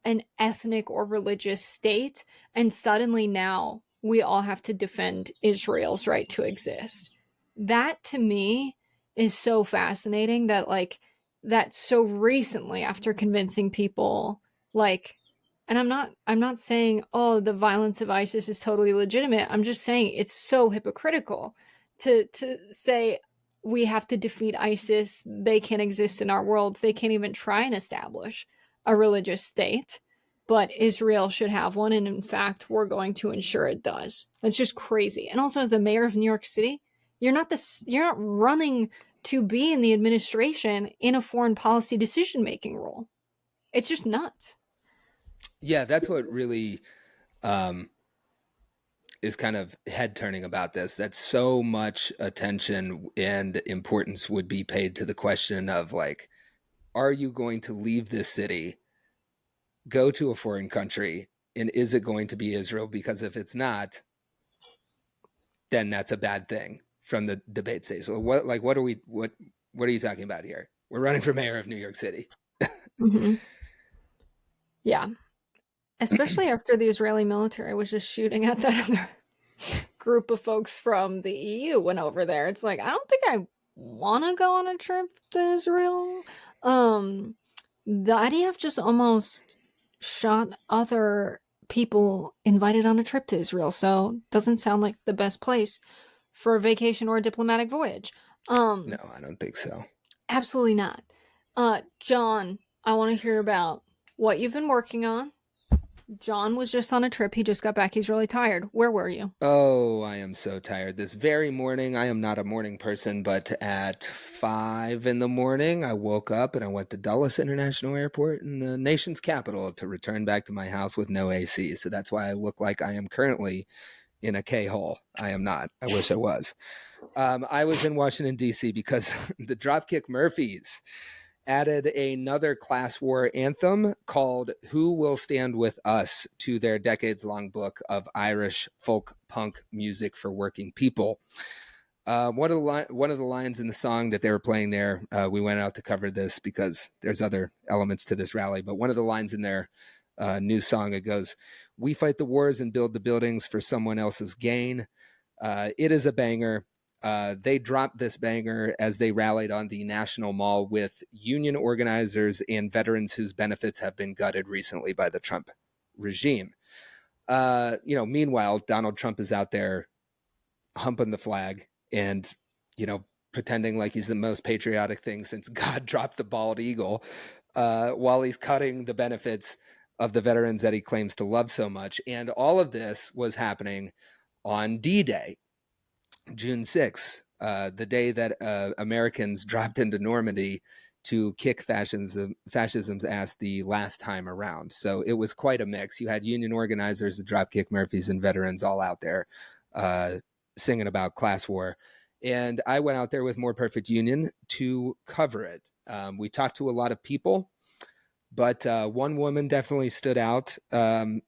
an ethnic or religious state, and suddenly now we all have to defend Israel's right to exist. That to me is so fascinating that, like, that so recently, after convincing people, like, and I'm not saying, oh, the violence of ISIS is totally legitimate. I'm just saying it's so hypocritical to say we have to defeat ISIS. They can't exist in our world. They can't even try and establish a religious state, but Israel should have one. And in fact, we're going to ensure it does. It's just crazy. And also, as the mayor of New York City, you're not running to be in the administration in a foreign policy decision-making role. It's just nuts. Yeah, that's what really is kind of head turning about this. That so much attention and importance would be paid to the question of, like, are you going to leave this city, go to a foreign country, and is it going to be Israel? Because if it's not, then that's a bad thing from the debate stage. So what are you talking about here? We're running for mayor of New York City. Mm-hmm. Yeah. Especially after the Israeli military was just shooting at that other group of folks from the EU went over there. It's like, I don't think I want to go on a trip to Israel. The IDF just almost shot other people invited on a trip to Israel, so doesn't sound like the best place for a vacation or a diplomatic voyage. No, I don't think so. Absolutely not. John, I want to hear about what you've been working on. John was just on a trip. He just got back. He's really tired. Where were you? Oh, I am so tired. This very morning, I am not a morning person, but at 5 a.m, I woke up and I went to Dulles International Airport in the nation's capital to return back to my house with no AC. So that's why I look like I am currently in a K-hole. I am not. I wish I was. I was in Washington, D.C. because the Dropkick Murphys added another class war anthem called Who Will Stand With Us to their decades-long book of Irish folk punk music for working people. One of the lines in the song that they were playing there, we went out to cover this because there's other elements to this rally, but one of the lines in their new song, it goes, "We fight the wars and build the buildings for someone else's gain." It is a banger. They dropped this banger as they rallied on the National Mall with union organizers and veterans whose benefits have been gutted recently by the Trump regime. Meanwhile, Donald Trump is out there humping the flag and, pretending like he's the most patriotic thing since God dropped the bald eagle, while he's cutting the benefits of the veterans that he claims to love so much. And all of this was happening on D-Day, June 6th, the day that Americans dropped into Normandy to kick fascism's ass the last time around. So it was quite a mix. You had union organizers, the Dropkick Murphys, and veterans all out there singing about class war. And I went out there with More Perfect Union to cover it. We talked to a lot of people, but one woman definitely stood out.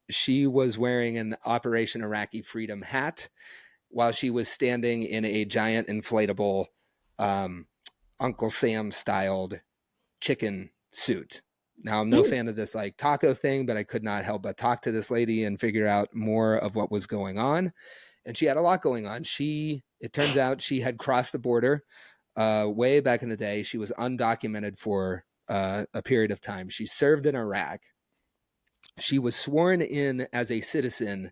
She was wearing an Operation Iraqi Freedom hat while she was standing in a giant inflatable Uncle Sam styled chicken suit. Now, I'm no fan of this like taco thing, but I could not help but talk to this lady and figure out more of what was going on. And she had a lot going on. It turns out she had crossed the border way back in the day. She was undocumented for a period of time. She served in Iraq. She was sworn in as a citizen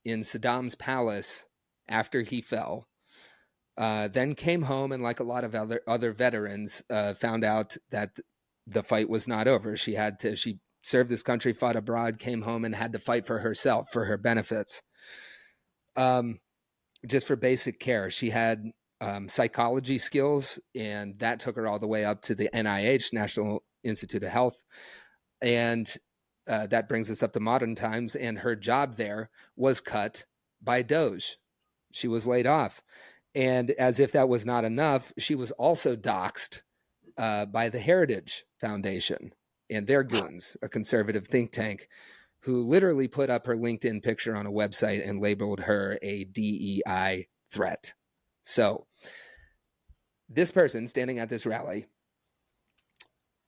in Saddam's palace after he fell. Then came home and, like a lot of other veterans, found out that the fight was not over. She served this country, fought abroad, came home and had to fight for herself, for her benefits. Just for basic care. She had psychology skills, and that took her all the way up to the NIH, National Institute of Health. And that brings us up to modern times. And her job there was cut by Doge. She was laid off. And as if that was not enough, she was also doxxed by the Heritage Foundation and their goons, a conservative think tank, who literally put up her LinkedIn picture on a website and labeled her a DEI threat. So this person standing at this rally,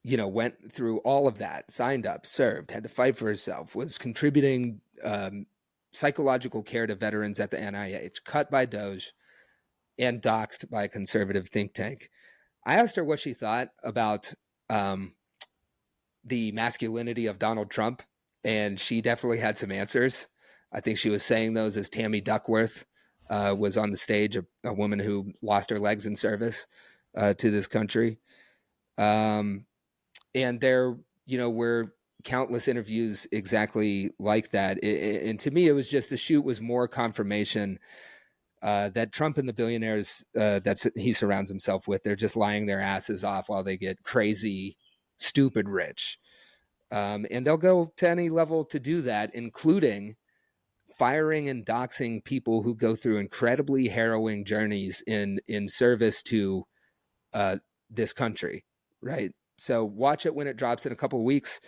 went through all of that, signed up, served, had to fight for herself, was contributing psychological care to veterans at the NIH, cut by Doge, and doxxed by a conservative think tank. I asked her what she thought about the masculinity of Donald Trump, and she definitely had some answers. I think she was saying those as Tammy Duckworth was on the stage, a woman who lost her legs in service to this country. And there, were countless interviews exactly like that. And to me, it was just the shoot was more confirmation that Trump and the billionaires that he surrounds himself with, they're just lying their asses off while they get crazy, stupid rich. And they'll go to any level to do that, including firing and doxing people who go through incredibly harrowing journeys in service to this country, right? So watch it when it drops in a couple of weeks.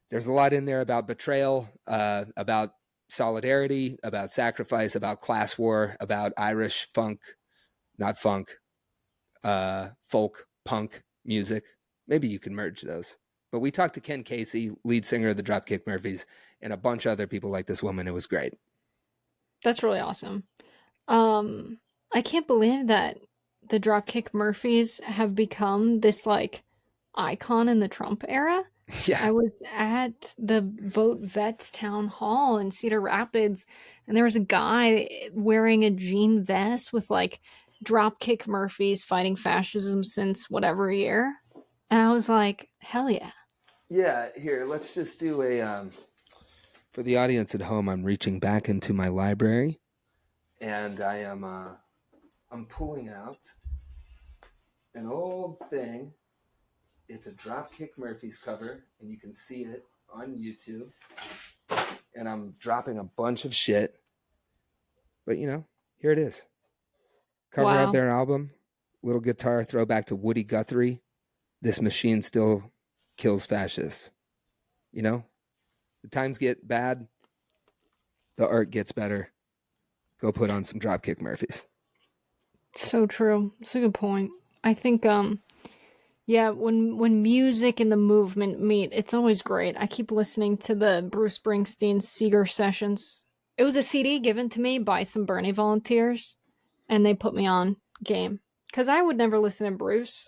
There's a lot in there about betrayal, about solidarity, about sacrifice, about class war, about Irish folk, punk music. Maybe you can merge those. But we talked to Ken Casey, lead singer of the Dropkick Murphys, and a bunch of other people like this woman. It was great. That's really awesome. I can't believe that the Dropkick Murphys have become this like icon in the Trump era. Yeah. I was at the Vote Vets town hall in Cedar Rapids, and there was a guy wearing a jean vest with like Dropkick Murphys fighting fascism since whatever year. And I was like, hell yeah. Yeah, here, let's just do for the audience at home, I'm reaching back into my library, and I'm pulling out an old thing. It's a Dropkick Murphys cover, and you can see it on YouTube. And I'm dropping a bunch of shit. But, here it is. Cover of their album. Little guitar throwback to Woody Guthrie. This machine still kills fascists. The times get bad. The art gets better. Go put on some Dropkick Murphys. So true. It's a good point. I think, yeah, when music and the movement meet, it's always great. I keep listening to the Bruce Springsteen Seeger sessions. It was a CD given to me by some Bernie volunteers, and they put me on game. Because I would never listen to Bruce,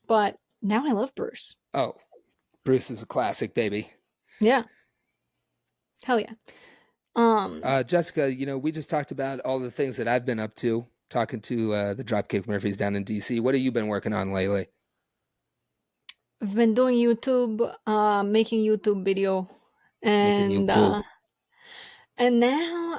but now I love Bruce. Oh, Bruce is a classic, baby. Yeah. Hell yeah. Jessica, we just talked about all the things that I've been up to, talking to the Dropkick Murphys down in DC. What have you been working on lately? I've been doing YouTube, making YouTube video, and now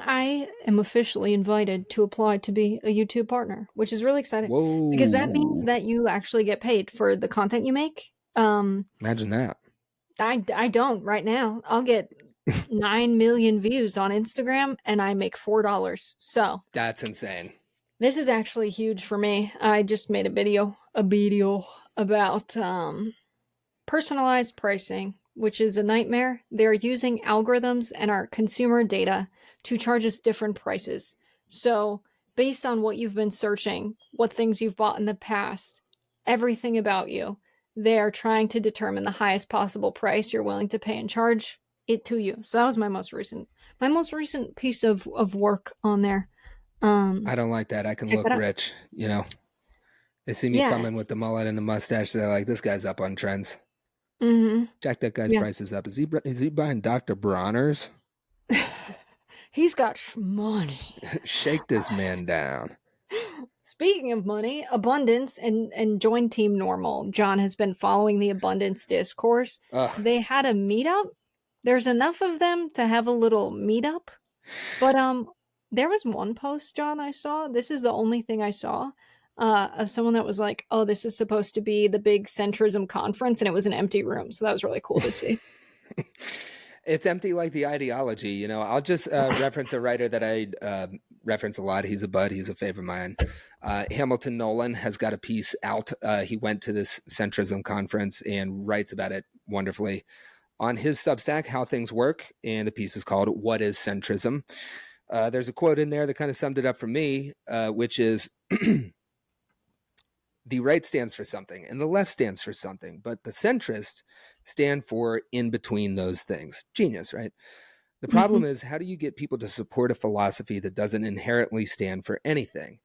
I am officially invited to apply to be a YouTube partner, which is really exciting. Whoa. Because that means that you actually get paid for the content you make. Imagine that. I don't right now. I'll get 9 million views on Instagram, and I make $4. So that's insane. This is actually huge for me. I just made a video about personalized pricing, which is a nightmare. They're using algorithms and our consumer data to charge us different prices. So based on what you've been searching, what things you've bought in the past, everything about you, they're trying to determine the highest possible price you're willing to pay and charge it to you. So that was my most recent piece of work on there. I don't like that. I can Check look that out. rich, you know. They see me Yeah. coming with the mullet and the mustache. They're like, this guy's up on trends. Mm-hmm. Jack that guy's Yeah. prices up. Is he buying Dr. Bronner's? He's got money. Shake this man down. Speaking of money, abundance, and join Team Normal. John has been following the abundance discourse. Ugh. They had a meetup. There's enough of them to have a little meetup. But there was one post, John, I saw. This is the only thing I saw of someone that was like, oh, this is supposed to be the big centrism conference, and it was an empty room. So that was really cool to see. It's empty like the ideology, you know. I'll just reference a writer that I reference a lot. He's a bud. He's a favorite of mine. Hamilton Nolan has got a piece out. He went to this centrism conference and writes about it wonderfully on his Substack, How Things Work. And the piece is called What is Centrism? There's a quote in there that kind of summed it up for me, which is the right stands for something and the left stands for something, but the centrists stand for in between those things. Genius, right? The problem is, how do you get people to support a philosophy that doesn't inherently stand for anything?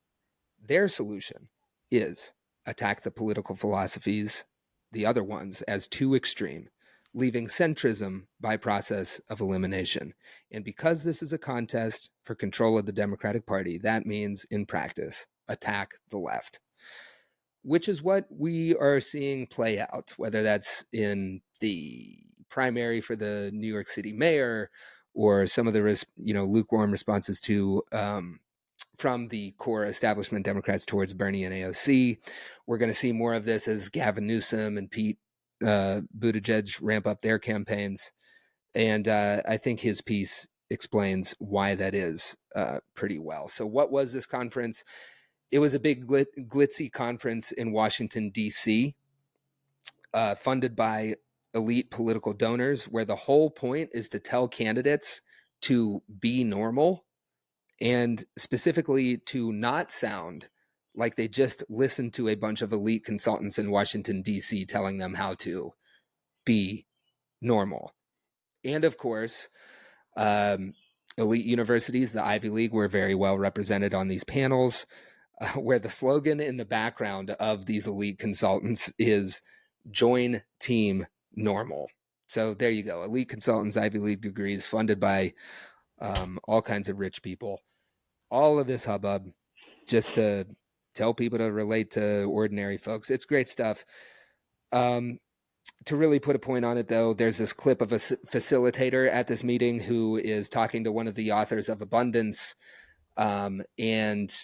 Their solution is attack the political philosophies, the other ones, as too extreme, leaving centrism by process of elimination. And because this is a contest for control of the Democratic Party, that means, in practice, attack the left. Which is what we are seeing play out, whether that's in the primary for the New York City mayor or some of the lukewarm responses to from the core establishment Democrats towards Bernie and AOC. We're going to see more of this as Gavin Newsom and Pete Buttigieg ramp up their campaigns. And I think his piece explains why that is pretty well. So what was this conference? It was a big glitzy conference in Washington, D.C., funded by elite political donors, where the whole point is to tell candidates to be normal and specifically to not sound like they just listened to a bunch of elite consultants in Washington, D.C. telling them how to be normal. And of course, elite universities, the Ivy League, were very well represented on these panels. Where the slogan in the background of these elite consultants is join Team Normal. So there you go. Elite consultants, Ivy League degrees, funded by all kinds of rich people. All of this hubbub just to tell people to relate to ordinary folks. It's great stuff. To really put a point on it, though, there's this clip of a facilitator at this meeting who is talking to one of the authors of Abundance, and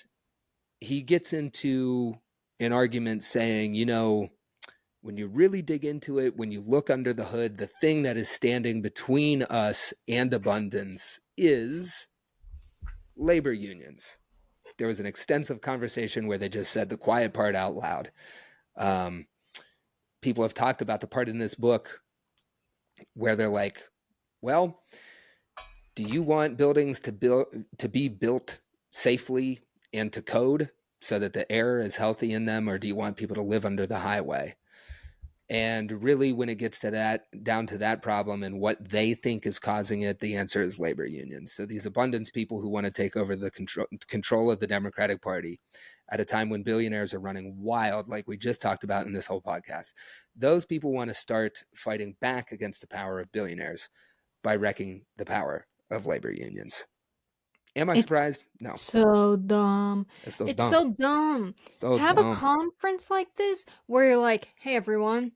he gets into an argument saying, when you really dig into it, when you look under the hood, the thing that is standing between us and abundance is labor unions. There was an extensive conversation where they just said the quiet part out loud. People have talked about the part in this book where they're like, well, do you want buildings to be built safely and to code so that the air is healthy in them, or do you want people to live under the highway? And really, when it gets to that, down to that problem and what they think is causing it, the answer is labor unions. So these abundance people who want to take over the control of the Democratic Party at a time when billionaires are running wild, like we just talked about in this whole podcast, those people want to start fighting back against the power of billionaires by wrecking the power of labor unions. Am I surprised? No. So dumb. It's so dumb. So To have dumb. a conference like this where you're like, hey, everyone,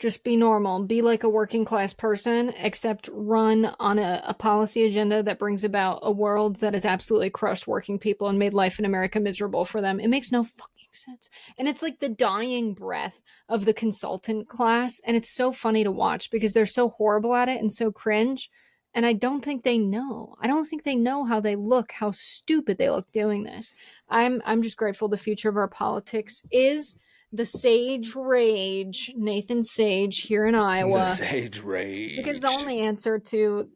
just be normal. Be like a working class person, except run on a policy agenda that brings about a world that has absolutely crushed working people and made life in America miserable for them. It makes no fucking sense. And it's like the dying breath of the consultant class. And it's so funny to watch because they're so horrible at it and so cringe. And I don't think they know. I don't think they know how they look, how stupid they look doing this. I'm just grateful the future of our politics is the sage rage, Nathan Sage here in Iowa. The sage rage. Because the only answer to,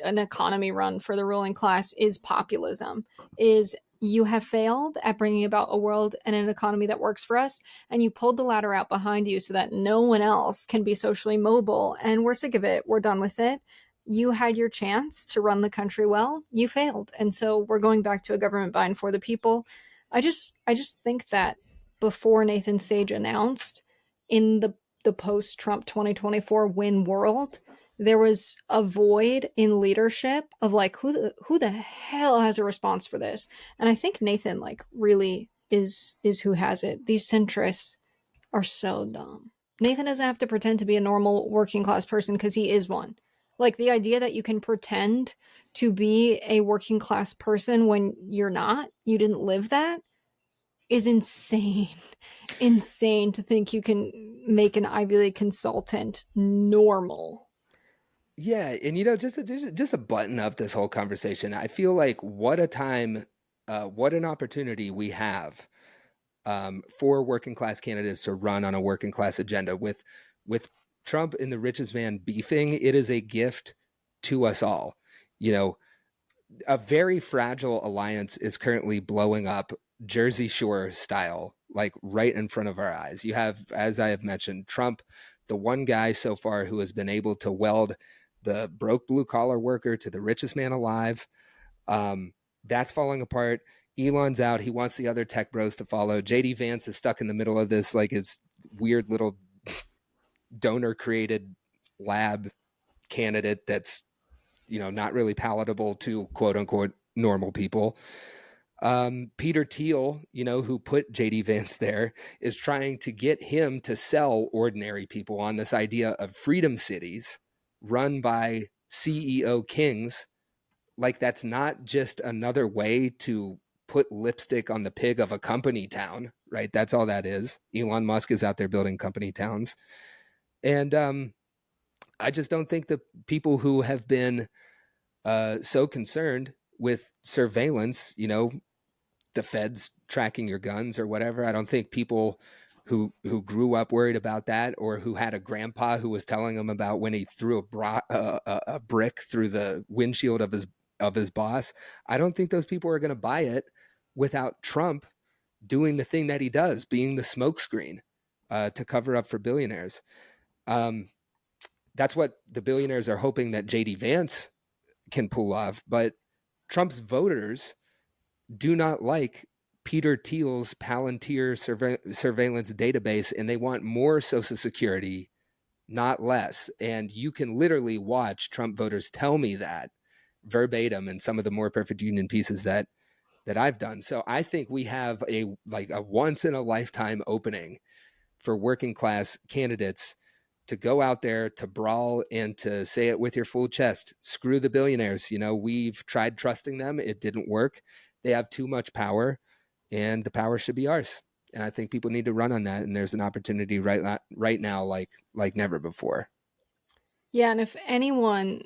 an economy run for the ruling class is populism, is you have failed at bringing about a world and an economy that works for us, and you pulled the ladder out behind you so that no one else can be socially mobile, and we're sick of it. We're done with it. You had your chance to run the country well. You failed. And so we're going back to a government by and for the people. I just think that before Nathan Sage announced in the post-Trump 2024 win world, there was a void in leadership of like who the hell has a response for this? And I think Nathan like really is who has it. These centrists are so dumb. Nathan doesn't have to pretend to be a normal working class person because he is one. Like the idea that you can pretend to be a working class person when you're not, you didn't live that, is insane. Insane to think you can make an Ivy League consultant normal. Yeah, and just to button up this whole conversation, I feel like what a time, what an opportunity we have for working class candidates to run on a working class agenda. With Trump and the richest man beefing, it is a gift to us all. A very fragile alliance is currently blowing up Jersey Shore style, like right in front of our eyes. You have, as I have mentioned, Trump, the one guy so far who has been able to weld the broke blue collar worker to the richest man alive. That's falling apart. Elon's out. He wants the other tech bros to follow. JD Vance is stuck in the middle of this, like his weird little donor created lab candidate that's, not really palatable to quote unquote normal people. Peter Thiel, who put JD Vance there, is trying to get him to sell ordinary people on this idea of freedom cities run by CEO kings. Like that's not just another way to put lipstick on the pig of a company town, right? That's all that is. Elon Musk is out there building company towns. And I just don't think the people who have been so concerned with surveillance, the feds tracking your guns or whatever. I don't think people who grew up worried about that, or who had a grandpa who was telling them about when he threw a brick through the windshield of his boss. I don't think those people are going to buy it without Trump doing the thing that he does, being the smokescreen to cover up for billionaires. That's what the billionaires are hoping that JD Vance can pull off. But Trump's voters do not like Peter Thiel's Palantir surveillance database, and they want more Social Security, not less. And you can literally watch Trump voters tell me that verbatim in some of the More Perfect Union pieces that I've done. So I think we have a once in a lifetime opening for working class candidates to go out there, to brawl, and to say it with your full chest. Screw the billionaires. We've tried trusting them. It didn't work. They have too much power, and the power should be ours. And I think people need to run on that. And there's an opportunity right now, like never before. Yeah, and if anyone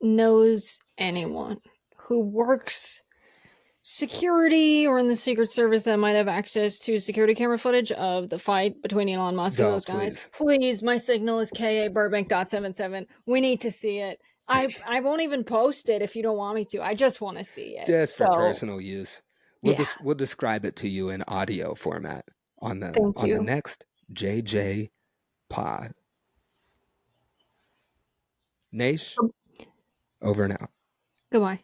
knows anyone who works security or in the Secret Service that might have access to security camera footage of the fight between Elon Musk and those guys, please, my signal is KA Burbank.77. We need to see it. I won't even post it if you don't want me to. I just want to see it. Just for personal use. We'll describe it to you in audio format on the next JJ pod. Naish, over and out. Goodbye.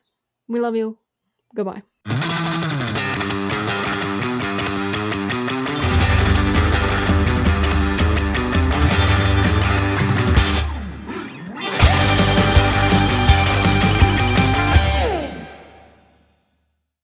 We love you. Goodbye.